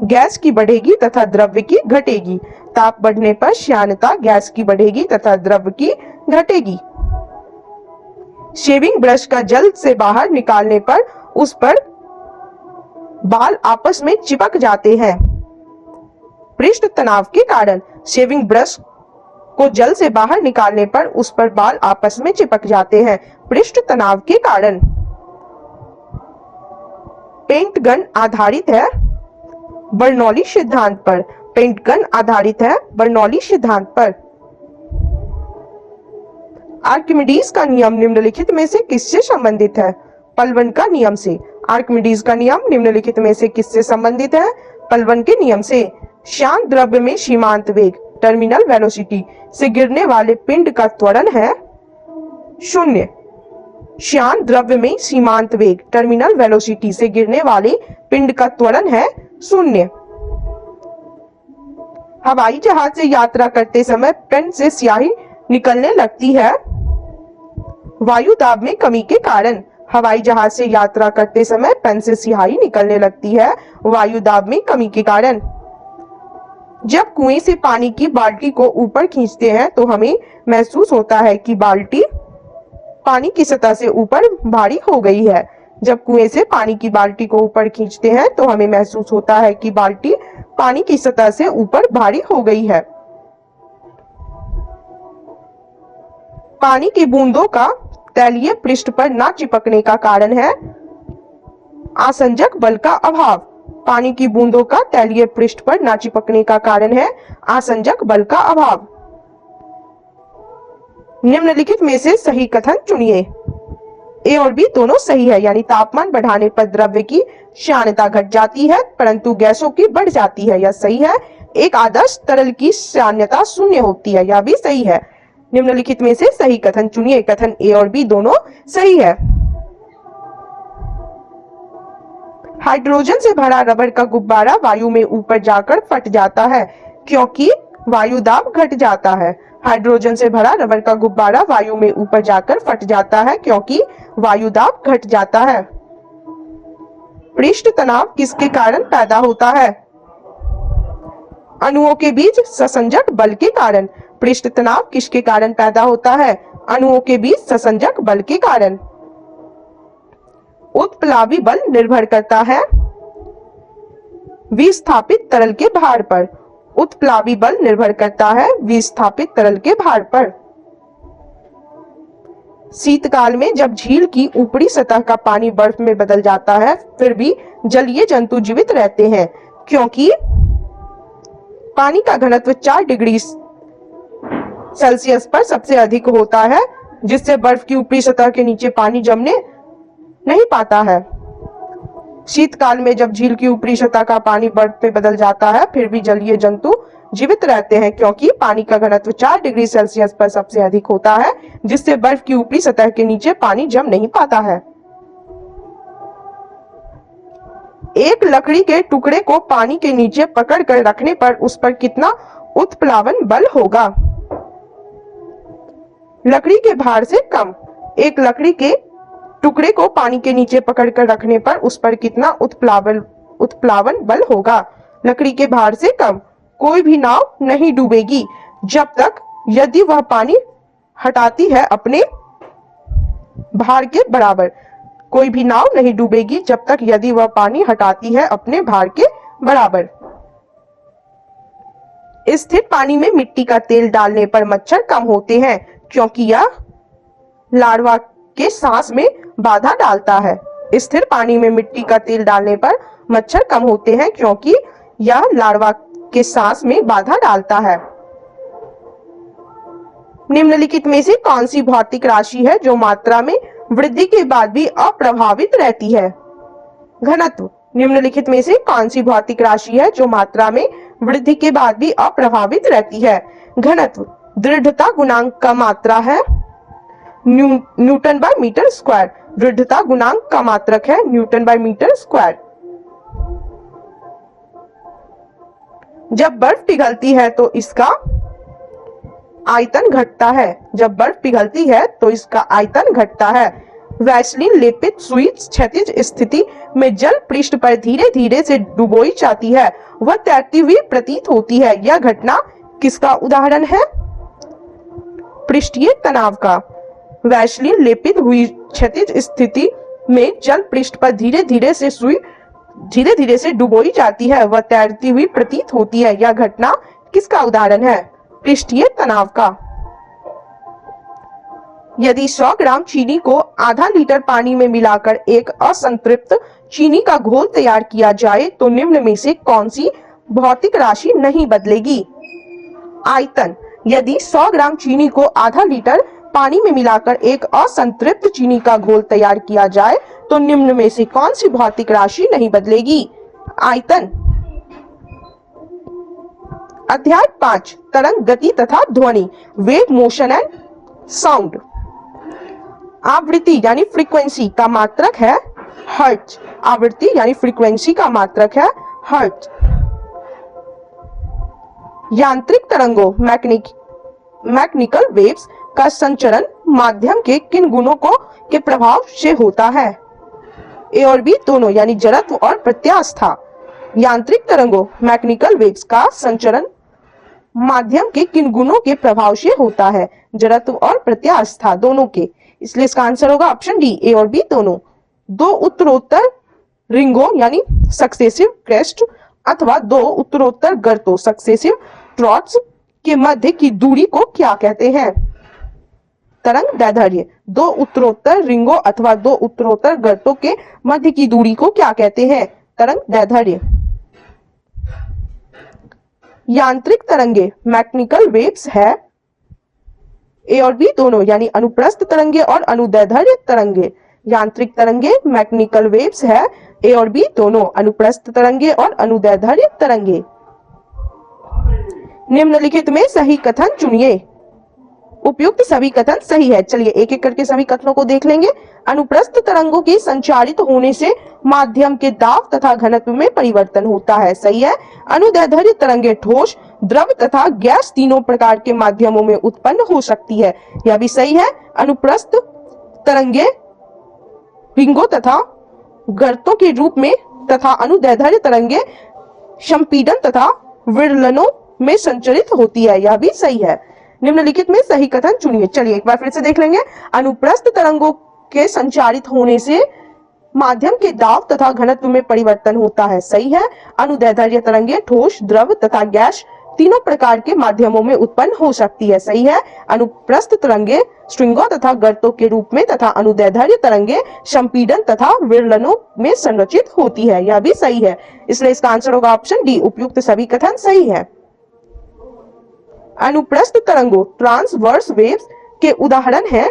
गैस की बढ़ेगी तथा द्रव्य की घटेगी। ताप बढ़ने पर श्यानता गैस की बढ़ेगी तथा द्रव्य की घटेगी। शेविंग ब्रश का जल से बाहर निकालने पर उस पर बाल आपस में चिपक जाते हैं। पृष्ठ तनाव के कारण। शेविंग ब्रश को जल से बाहर निकालने पर उस पर बाल आपस में चिपक जाते हैं, पृष्ठ तनाव के कारण। पेंट गन आधारित है बर्नौली सिद्धांत पर। पेंट गन आधारित है बर्नौली सिद्धांत पर। आर्किमिडीज का नियम निम्नलिखित में से किससे संबंधित है? पलवन का नियम से। आर्किमिडीज का नियम निम्नलिखित में से किससे संबंधित है? पलवन के नियम से। शांत द्रव्य में सीमांत वेग टर्मिनल वेलोसिटी से गिरने वाले पिंड का त्वरण है 0। शांत द्रव्य में सीमांत वेग टर्मिनल वेलोसिटी से गिरने वाले पिंड का त्वरण है 0। हवाई जहाज से यात्रा करते समय पेन से स्याही निकलने लगती है वायु दाब में कमी के कारण। हवाई जहाज से यात्रा करते समय पेन से स्याही निकलने लगती है वायु दाब में कमी के कारण। जब कुएं से पानी की बाल्टी को ऊपर खींचते हैं तो हमें महसूस होता है कि बाल्टी पानी की सतह से ऊपर भारी हो गई है। जब कुएं से पानी की बाल्टी को ऊपर खींचते हैं तो हमें महसूस होता है कि बाल्टी पानी की सतह से ऊपर भारी हो गई है। पानी की बूंदों का तैलीय पृष्ठ पर न चिपकने का कारण है आसंजक बल का अभाव। पानी की बूंदों का तैलीय पृष्ठ पर न चिपकने का कारण है आसंजक बल का अभाव। निम्नलिखित में से सही कथन चुनिए। ए और बी दोनों सही है, यानी तापमान बढ़ाने पर द्रव्य की श्यानता घट जाती है परंतु गैसों की बढ़ जाती है, यह सही है। एक आदर्श तरल की श्यानता शून्य होती है, यह भी सही है। निम्नलिखित में से सही कथन चुनिए। कथन ए और बी दोनों सही है। हाइड्रोजन से भरा रबड़ का गुब्बारा वायु में ऊपर जाकर फट जाता है क्योंकि वायु दाब घट जाता है। हाइड्रोजन से भरा रबड़ का गुब्बारा वायु में ऊपर जाकर फट जाता है क्योंकि वायु दाब घट जाता है। पृष्ठ तनाव किसके कारण पैदा होता है? अणुओं के बीच ससंजक बल के कारण। पृष्ठ तनाव किसके कारण पैदा होता है? अणुओं के बीच ससंजक बल के कारण। उत्प्लावी बल निर्भर करता है विस्थापित तरल के भार पर। उत्प्लावी बल निर्भर करता है विस्थापित तरल के भार पर। शीतकाल में जब झील की ऊपरी सतह का पानी बर्फ में बदल जाता है फिर भी जलीय जंतु जीवित रहते हैं क्योंकि पानी का घनत्व 4 डिग्री सेल्सियस पर सबसे अधिक होता है जिससे बर्फ की ऊपरी सतह के नीचे पानी जमने नहीं पाता है। शीतकाल में जब झील की ऊपरी सतह का पानी बर्फ में बदल जाता है फिर भी जलीय जंतु जीवित रहते हैं क्योंकि पानी का घनत्व 4 डिग्री सेल्सियस पर सबसे अधिक होता है जिससे बर्फ की ऊपरी सतह के नीचे पानी जम नहीं पाता है। एक लकड़ी के टुकड़े को पानी के नीचे पकड़ कर रखने पर उस पर कितना उत्प्लावन बल होगा? लकड़ी के भार से कम। एक लकड़ी के टुकड़े को पानी के नीचे पकड़कर रखने पर उस पर कितना उत्प्लावन बल होगा? लकड़ी के भार से कम। कोई भी नाव नहीं डूबेगी जब तक यदि वह पानी हटाती है अपने भार के बराबर। कोई भी नाव नहीं डूबेगी जब तक यदि वह पानी हटाती है अपने भार के बराबर। स्थिर पानी में मिट्टी का तेल डालने पर मच्छर कम होते हैं क्योंकि यह लार्वा के सांस में बाधा डालता है। स्थिर पानी में मिट्टी का तेल डालने पर मच्छर कम होते हैं क्योंकि यह लार्वा के सांस में बाधा डालता है। निम्नलिखित में से कौन सी भौतिक राशि है जो मात्रा में वृद्धि के बाद भी अप्रभावित रहती है? घनत्व। निम्नलिखित में से कौन सी भौतिक राशि है जो मात्रा में वृद्धि के बाद भी अप्रभावित रहती है? घनत्व। दृढ़ता गुणांक का मात्रा है न्यूटन बाय मीटर स्क्वायर। दृढ़ता गुणांक का मात्रक है न्यूटन बाय मीटर स्क्वायर। जब बर्फ पिघलती है तो इसका आयतन घटता है। जब बर्फ पिघलती है तो इसका आयतन घटता है। वैसलीन लेपित सुई क्षैतिज स्थिति में जल पृष्ठ पर धीरे धीरे से डुबोई जाती है, वह तैरती हुई प्रतीत होती है। यह घटना किसका उदाहरण है? पृष्ठीय तनाव का। वैसलीन लेपित हुई क्षैतिज स्थिति में जल पृष्ठ पर धीरे धीरे से डुबोई जाती है, वह तैरती हुई प्रतीत होती है। यह घटना किसका उदाहरण है? पृष्ठीय तनाव का। यदि 100 ग्राम चीनी को आधा लीटर पानी में मिलाकर एक असंतृप्त चीनी का घोल तैयार किया जाए तो निम्न में से कौन सी भौतिक राशि नहीं बदलेगी? आयतन। यदि 100 ग्राम चीनी को आधा लीटर पानी में मिलाकर एक असंतृप्त चीनी का घोल तैयार किया जाए तो निम्न में से कौन सी भौतिक राशि नहीं बदलेगी? आयतन। अध्याय 5 तरंग गति तथा ध्वनि, वेव मोशन एंड साउंड। आवृत्ति यानी फ्रीक्वेंसी का मात्रक है हर्ट्ज। आवृत्ति यानी फ्रीक्वेंसी का मात्रक है हर्ट्ज। यांत्रिक तरंगों मैकेनिकल वेव्स का संचरण माध्यम के किन गुणों के प्रभाव से होता है? ए और बी दोनों यानी जड़त्व और प्रत्यास्था। यांत्रिक तरंगों मैकेनिकल वेव्स का संचरण माध्यम के किन गुणों के प्रभाव से होता है? जड़त्व और प्रत्यास्था दोनों के। इसलिए इसका आंसर होगा ऑप्शन डी, ए और बी दोनों। दो उत्तरोत्तर रिंगों यानी सक्सेसिव क्रेस्ट अथवा दो उत्तरोत्तर गर्तों सक्सेसिव ट्रॉट्स के मध्य की दूरी को क्या कहते हैं? तरंग दैर्ध्य। दो उत्तरोत्तर रिंगों अथवा दो उत्तरोत्तर गर्तों के मध्य की दूरी को क्या कहते हैं? तरंग दैर्ध्य। यांत्रिक तरंगे मैकेनिकल वेव्स है ए और बी दोनों यानी अनुप्रस्थ तरंगे और अनुदैर्ध्य तरंगे। यांत्रिक तरंगे मैकेनिकल वेव्स है, ए और बी दोनों। अनुप्रस्थ तरंगे और अनुदैर्ध्य तरंगे। निम्नलिखित में सही कथन चुनिए। उपयुक्त सभी कथन सही है। चलिए एक एक करके सभी कथनों को देख लेंगे। अनुप्रस्थ तरंगों के संचारित होने से माध्यम के दाब तथा घनत्व में परिवर्तन होता है, सही है। अनुदैर्ध्य तरंगे ठोस, द्रव तथा गैस तीनों प्रकार के माध्यमों में उत्पन्न हो सकती है, यह भी सही है। अनुप्रस्थ तरंगे रिंगों तथा गर्तों के रूप में तथा अनुदैर्ध्य तरंगे संपीड़न तथा विरलनों में संचरित होती है, यह भी सही है। निम्नलिखित में सही कथन चुनिए। चलिए एक बार फिर से देख लेंगे। अनुप्रस्थ तरंगों के संचारित होने से माध्यम के दाब तथा घनत्व में परिवर्तन होता है, सही है। अनुदैर्ध्य तरंगे ठोस, द्रव तथा गैस तीनों प्रकार के माध्यमों में उत्पन्न हो सकती है, सही है। अनुप्रस्थ तरंगे श्रृंगों तथा गर्तों के रूप में तथा अनुदैर्ध्य तरंगे संपीड़न तथा विरलनों में संरचित होती है, यह भी सही है। इसलिए इसका आंसर होगा ऑप्शन डी। उपयुक्त सभी कथन सही है। अनुप्रस्थ तरंगों ट्रांसवर्स वेव्स के उदाहरण हैं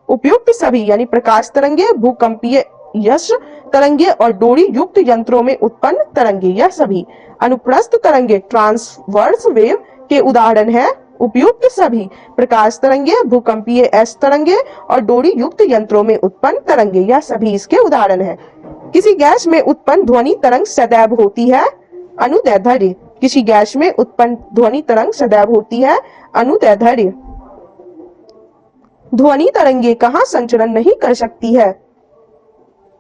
उपयुक्त सभी, यानी प्रकाश तरंगे, भूकंपीय यश तरंगे और डोरी युक्त यंत्रों में उत्पन्न तरंगे, यह सभी। अनुप्रस्थ तरंगे ट्रांसवर्स वेव के उदाहरण हैं उपयुक्त सभी, प्रकाश तरंगे, भूकंपीय यश तरंगे और डोरी युक्त यंत्रों में उत्पन्न तरंगे, यह सभी इसके उदाहरण हैं। किसी गैस में उत्पन्न ध्वनि तरंग सदैव होती है अनुदैर्ध्य। किसी गैस में उत्पन्न ध्वनि तरंग सदैव होती है अनुदैर्ध्य। ध्वनि तरंगे कहाँ संचरण नहीं कर सकती है?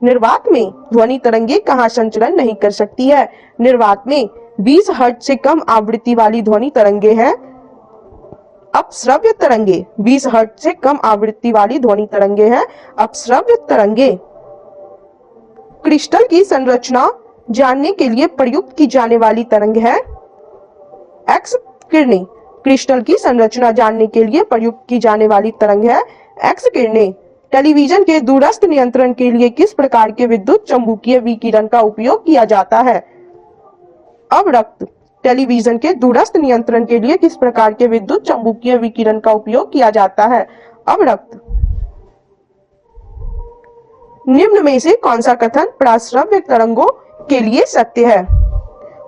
निर्वात में। ध्वनि तरंगे कहाँ संचरण नहीं कर सकती है? निर्वात में। 20 हर्ट्ज से कम आवृत्ति वाली ध्वनि तरंगे हैं अपश्रव्य तरंगे। 20 हर्ट्ज से कम आवृत्ति वाली ध्वनि तरंगे हैं अपश्रव्य तरंगे। क्रिस्टल की संरचना जानने के लिए प्रयुक्त की जाने वाली तरंग है एक्स किरणें। क्रिस्टल की संरचना जानने के लिए प्रयुक्त की जाने वाली तरंग है एक्स किरणें। टेलीविजन के दूरस्थ नियंत्रण के लिए किस प्रकार के विद्युत चुम्बकीय विकिरण का उपयोग किया जाता है? अवरक्त। टेलीविजन के दूरस्थ नियंत्रण के लिए किस प्रकार के विद्युत चुम्बकीय विकिरण का उपयोग किया जाता है? अवरक्त। निम्न में से कौन सा कथन प्रश्रव्य तरंगों के लिए सत्य है?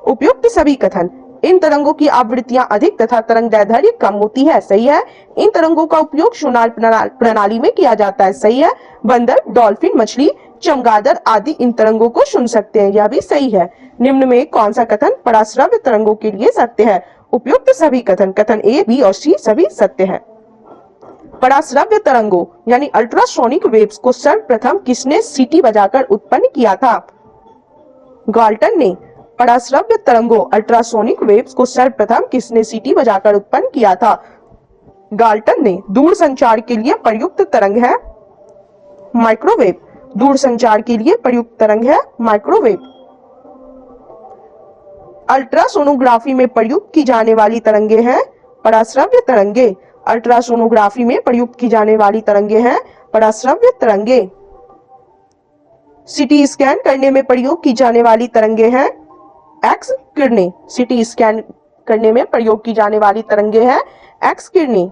उपयुक्त सभी कथन। इन तरंगों की आवृत्तियां अधिक तथा तरंगदैर्ध्य कम होती है, सही है। इन तरंगों का उपयोग सोनार प्रणाली में किया जाता है, सही है। बंदर, डॉल्फिन, मछली, चमगादड़ आदि इन तरंगों को सुन सकते हैं, यह भी सही है। निम्न में कौन सा कथन पराश्रव्य तरंगों के लिए सत्य है? उपयुक्त सभी कथन। कथन ए, बी और सी सभी सत्य है। पराश्रव्य तरंगों यानी अल्ट्रासोनिक वेव्स को सर्वप्रथम किसने सीटी बजाकर उत्पन्न किया था? गाल्टन ने। पराश्रव्य तरंगों अल्ट्रासोनिक वेव्स को सर्वप्रथम किसने सीटी बजाकर उत्पन्न किया था? गाल्टन ने। दूर संचार के लिए प्रयुक्त तरंग है माइक्रोवेव। दूर संचार के लिए प्रयुक्त तरंग है माइक्रोवेव। अल्ट्रासोनोग्राफी में प्रयुक्त की जाने वाली तरंगे हैं पराश्रव्य तरंगे। अल्ट्रासोनोग्राफी में प्रयुक्त की जाने वाली तरंगे हैं पराश्रव्य तरंगे। सीटी स्कैन करने में प्रयोग की जाने वाली तरंगे हैं एक्स किरणें। सीटी स्कैन करने में प्रयोग की जाने वाली तरंगे हैं एक्स किरणें।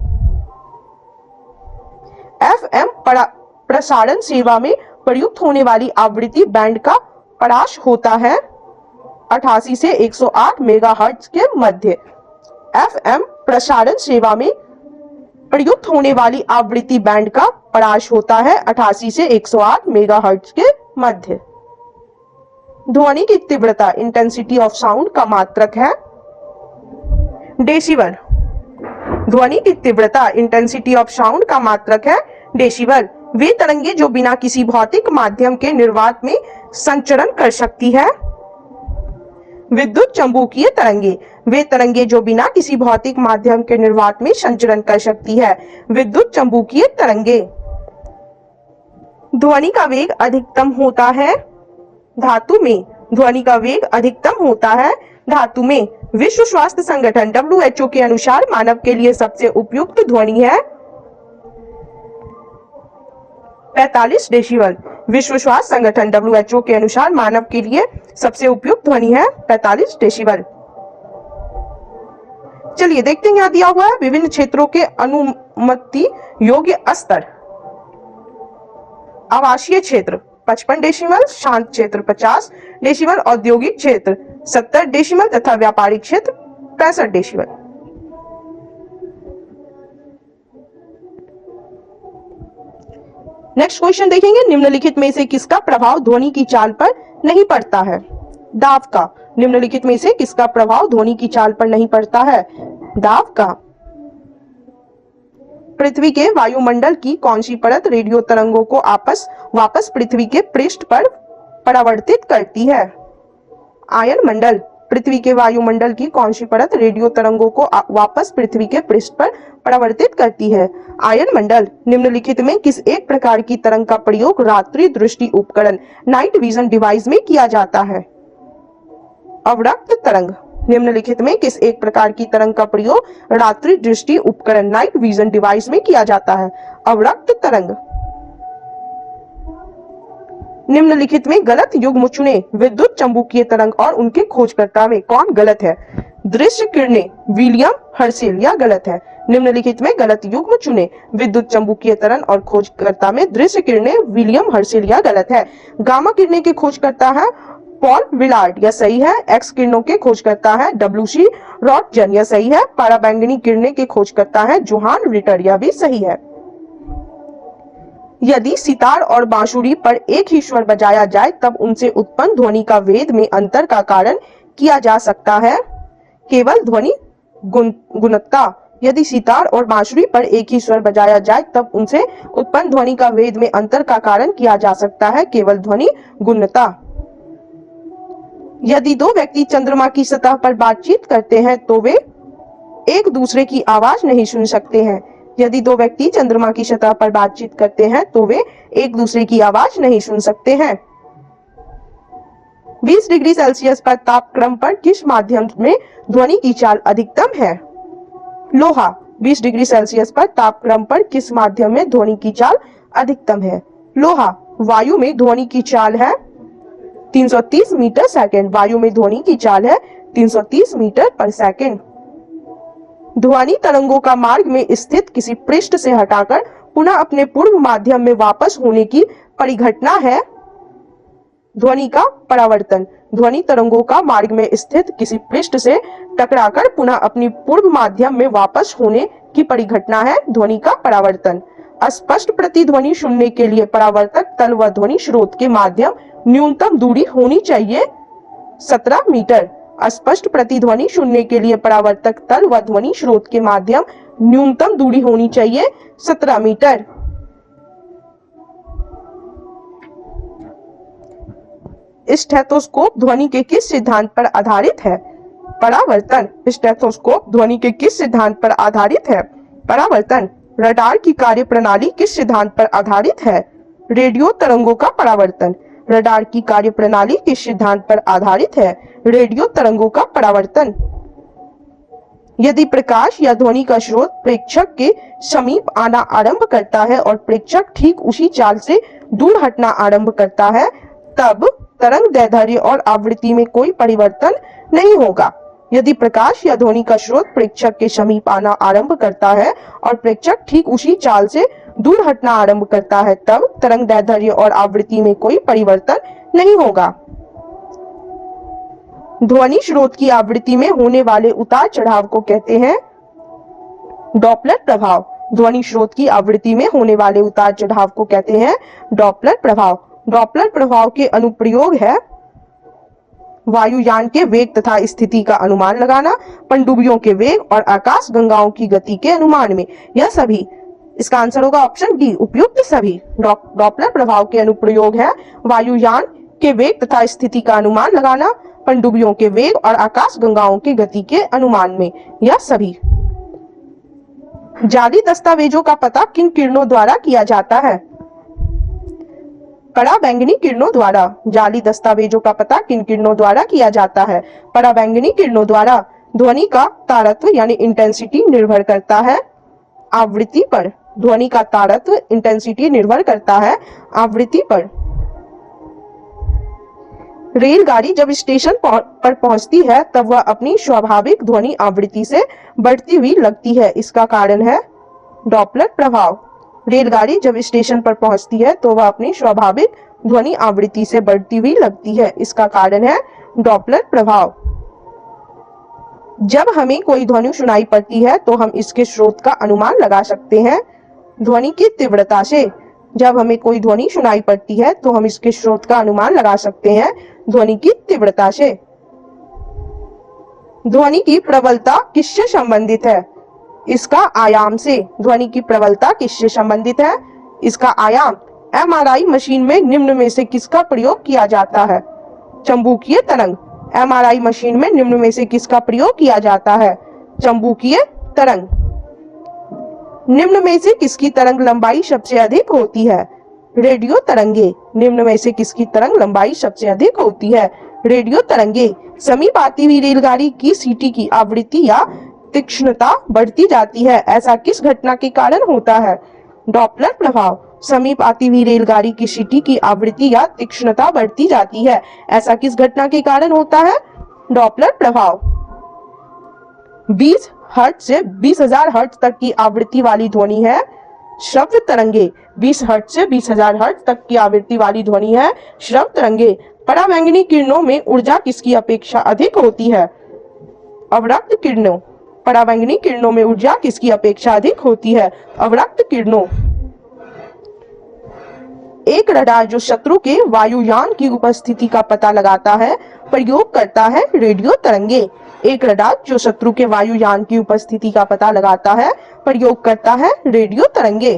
एफएम प्रसारण सेवा में प्रयुक्त होने वाली आवृत्ति बैंड का परास होता है 88 से 108 मेगाहर्ट्ज के मध्य। एफएम प्रसारण सेवा में प्रयुक्त होने वाली आवृत्ति बैंड का परास होता है 88 से 108 मेगाहर्ट्ज के मध्य। ध्वनि की तीव्रता इंटेंसिटी ऑफ साउंड का मात्रक है डेसिबल। ध्वनि की तीव्रता इंटेंसिटी ऑफ साउंड का मात्रक है डेसिबल। वे तरंगे जो बिना किसी भौतिक माध्यम के निर्वात में संचरण कर सकती है विद्युत चुम्बकीय तरंगे। वे तरंगे जो बिना किसी भौतिक माध्यम के निर्वात में संचरण कर सकती है विद्युत चुम्बकीय तरंगे। ध्वनि का वेग अधिकतम होता है धातु में। ध्वनि का वेग अधिकतम होता है धातु में। विश्व स्वास्थ्य संगठन WHO के अनुसार मानव के लिए सबसे उपयुक्त ध्वनि है 45 डेसिबल। विश्व स्वास्थ्य संगठन WHO के अनुसार मानव के लिए सबसे उपयुक्त ध्वनि है 45 डेसिबल। चलिए देखते हैं, यहाँ दिया हुआ है विभिन्न क्षेत्रों के अनुमति योग्य स्तर। आवासीय क्षेत्र 55 डेसिमल, शांत क्षेत्र 50 डेसिमल, औद्योगिक क्षेत्र 70 डेसिमल तथा व्यापारिक क्षेत्र 65 डेसिमल। नेक्स्ट क्वेश्चन देखेंगे, निम्नलिखित में से किसका प्रभाव ध्वनि की चाल पर नहीं पड़ता है? दाब का। निम्नलिखित में से किसका प्रभाव ध्वनि की चाल पर नहीं पड़ता है? दाब का। पृथ्वी के वायुमंडल की कौन सी परत रेडियो तरंगों को वापस पृथ्वी के पृष्ठ पर परावर्तित करती है? आयन मंडल। पृथ्वी के वायुमंडल की कौन सी परत रेडियो तरंगों को वापस पृथ्वी के पृष्ठ पर परावर्तित करती है? आयन मंडल। निम्नलिखित में किस एक प्रकार की तरंग का प्रयोग रात्रि दृष्टि उपकरण नाइट विजन डिवाइस में किया जाता है? अवरक्त तरंग। निम्नलिखित में किस एक प्रकार की तरंग का प्रयोग रात्रि दृष्टि उपकरण नाइट विजन डिवाइस में किया जाता है? अवरक्त तरंग। निम्नलिखित में गलत युग्म चुने। विद्युत चुंबकीय तरंग और उनके खोजकर्ता में कौन गलत है? दृश्य किरणें, विलियम हर्शेल, या गलत है। निम्नलिखित में गलत युग्म चुने। विद्युत चुंबकीय तरंग और खोजकर्ता में दृश्य किरणें, विलियम हर्शेल, या गलत है। गामा किरणें के खोजकर्ता है पॉल विलार्ड, यह सही है। एक्स किरणों के खोजकर्ता है डब्ल्यूसी रॉटजन, यह सही है। पराबैंगनी किरणें के खोजकर्ता है जोहान रिटर, यह भी सही है। यदि सितार और बांसुरी पर एक ही स्वर बजाया जाए तब उनसे उत्पन्न ध्वनि का वेद में अंतर का कारण किया जा सकता है? केवल ध्वनि गुणवत्ता। यदि सितार और बांसुरी पर एक ही स्वर बजाया जाए तब उनसे उत्पन्न ध्वनि का वेद में अंतर का कारण किया जा सकता है? केवल ध्वनि गुणवत्ता। यदि दो व्यक्ति चंद्रमा की सतह पर बातचीत करते हैं तो वे एक दूसरे की आवाज नहीं सुन सकते हैं। यदि दो व्यक्ति चंद्रमा की सतह पर बातचीत करते हैं तो वे एक दूसरे की आवाज नहीं सुन सकते हैं। 20 डिग्री सेल्सियस पर तापक्रम पर किस माध्यम में ध्वनि की चाल अधिकतम है? लोहा। 20 डिग्री सेल्सियस पर तापक्रम पर किस माध्यम में ध्वनि की चाल अधिकतम है? लोहा। वायु में ध्वनि की चाल है 330 मीटर सेकंड। वायु में ध्वनि की चाल है 330 मीटर पर सेकंड। ध्वनि तरंगों का मार्ग में स्थित किसी पृष्ठ से हटाकर पुनः अपने पूर्व माध्यम में वापस होने की परिघटना है ध्वनि का परावर्तन। ध्वनि तरंगों का मार्ग में स्थित किसी पृष्ठ से टकराकर पुनः अपनी पूर्व माध्यम में वापस होने की परिघटना है ध्वनि का परावर्तन। अस्पष्ट प्रतिध्वनि सुनने के लिए परावर्तक तल व ध्वनि स्रोत के माध्यम न्यूनतम दूरी होनी चाहिए 17 मीटर। अस्पष्ट प्रतिध्वनि सुनने के लिए परावर्तक तल व ध्वनि स्रोत के माध्यम न्यूनतम दूरी होनी चाहिए 17 मीटर। स्टेथोस्कोप ध्वनि के किस सिद्धांत पर आधारित है? परावर्तन। स्टेथोस्कोप ध्वनि के किस सिद्धांत पर आधारित है? परावर्तन। रडार की कार्यप्रणाली किस सिद्धांत पर आधारित है? रेडियो तरंगों का परावर्तन। रडार की कार्यप्रणाली किस सिद्धांत पर आधारित है? रेडियो तरंगों का परावर्तन। यदि प्रकाश या ध्वनि का स्रोत प्रेक्षक के समीप आना आरंभ करता है और प्रेक्षक ठीक उसी चाल से दूर हटना आरंभ करता है तब तरंग दैर्ध्य और आवृत्ति में कोई परिवर्तन नहीं होगा। यदि प्रकाश या ध्वनि का स्रोत प्रेक्षक के समीप आना आरंभ करता है और प्रेक्षक ठीक उसी चाल से दूर हटना आरंभ करता है तब तरंग दैर्ध्य और आवृत्ति में कोई परिवर्तन नहीं होगा। ध्वनि स्रोत की आवृत्ति में होने वाले उतार चढ़ाव को कहते हैं डॉपलर प्रभाव। ध्वनि स्रोत की आवृत्ति में होने वाले उतार चढ़ाव को कहते हैं डॉपलर प्रभाव। डॉपलर प्रभाव के अनुप्रयोग है वायुयान के वेग तथा स्थिति का अनुमान लगाना, पनडुब्बियों के वेग और आकाश गंगाओं की गति के अनुमान में। यह सभी, इसका आंसर होगा ऑप्शन डी, उपयुक्त सभी। डॉपलर प्रभाव के अनुप्रयोग है वायुयान के वेग तथा स्थिति का अनुमान लगाना, पनडुब्बियों के वेग और आकाश गंगाओं की गति के अनुमान में। यह सभी। जाली दस्तावेजों का पता किन किरणों द्वारा किया जाता है? पराबैंगनी किरणों द्वारा। जाली दस्तावेजों का पता किन किरणों द्वारा किया जाता है? पराबैंगनी किरणों द्वारा। ध्वनि का तारत्व यानी इंटेंसिटी निर्भर करता है आवृत्ति पर। ध्वनि का तारत्व इंटेंसिटी निर्भर करता है आवृत्ति पर। रेलगाड़ी जब स्टेशन पर पहुंचती है तब वह अपनी स्वाभाविक ध्वनि आवृत्ति से बढ़ती हुई लगती है। इसका कारण है डॉपलर प्रभाव। रेलगाड़ी जब स्टेशन पर पहुंचती है तो वह अपनी स्वाभाविक ध्वनि आवृत्ति से बढ़ती हुई लगती है। इसका कारण है डॉपलर प्रभाव। जब हमें कोई ध्वनि सुनाई पड़ती है तो हम इसके स्रोत का अनुमान लगा सकते हैं ध्वनि की तीव्रता से। जब हमें कोई ध्वनि सुनाई पड़ती है तो हम इसके स्रोत का अनुमान लगा सकते हैं ध्वनि की तीव्रता से। ध्वनि की प्रबलता किससे संबंधित है? इसका आयाम से। ध्वनि की प्रबलता किससे संबंधित है? इसका आयाम। एमआरआई मशीन में निम्न में से किसका प्रयोग किया जाता है? चुंबकीय तरंग। एमआरआई मशीन में निम्न में से किसका प्रयोग किया जाता है? चुंबकीय तरंग। निम्न में से किसकी तरंग लंबाई सबसे अधिक होती है? रेडियो तरंगे। निम्न में से किसकी तरंग लंबाई सबसे अधिक होती है? रेडियो तरंगे। समीप आती हुई रेलगाड़ी की सीटी की आवृत्ति या तीक्ष्णता बढ़ती जाती है, ऐसा किस घटना के कारण होता है? डॉपलर प्रभाव। समीप आती हुई रेलगाड़ी की सीटी की आवृत्ति या तीक्ष्णता बढ़ती जाती है, ऐसा किस घटना के कारण होता है? डॉपलर प्रभाव। 20 हर्ट्ज से 20,000 हर्ट्ज तक की आवृत्ति वाली ध्वनि है श्रव्य तरंगे। 20 हर्ट्ज से 20,000 हर्ट्ज तक की आवृत्ति वाली ध्वनि है श्रव्य तरंगे। पराबैंगनी किरणों में ऊर्जा किसकी अपेक्षा अधिक होती है? अवरक्त किरणों। पराबैंगनी किरणों में ऊर्जा किसकी अपेक्षा अधिक होती है? अवरक्त किरणों। एक रडार जो शत्रु के वायुयान की उपस्थिति का पता लगाता है प्रयोग करता है रेडियो तरंगे। एक रडार जो शत्रु के वायुयान की उपस्थिति का पता लगाता है प्रयोग करता है रेडियो तरंगे।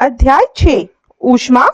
अध्याय 6 ऊष्मा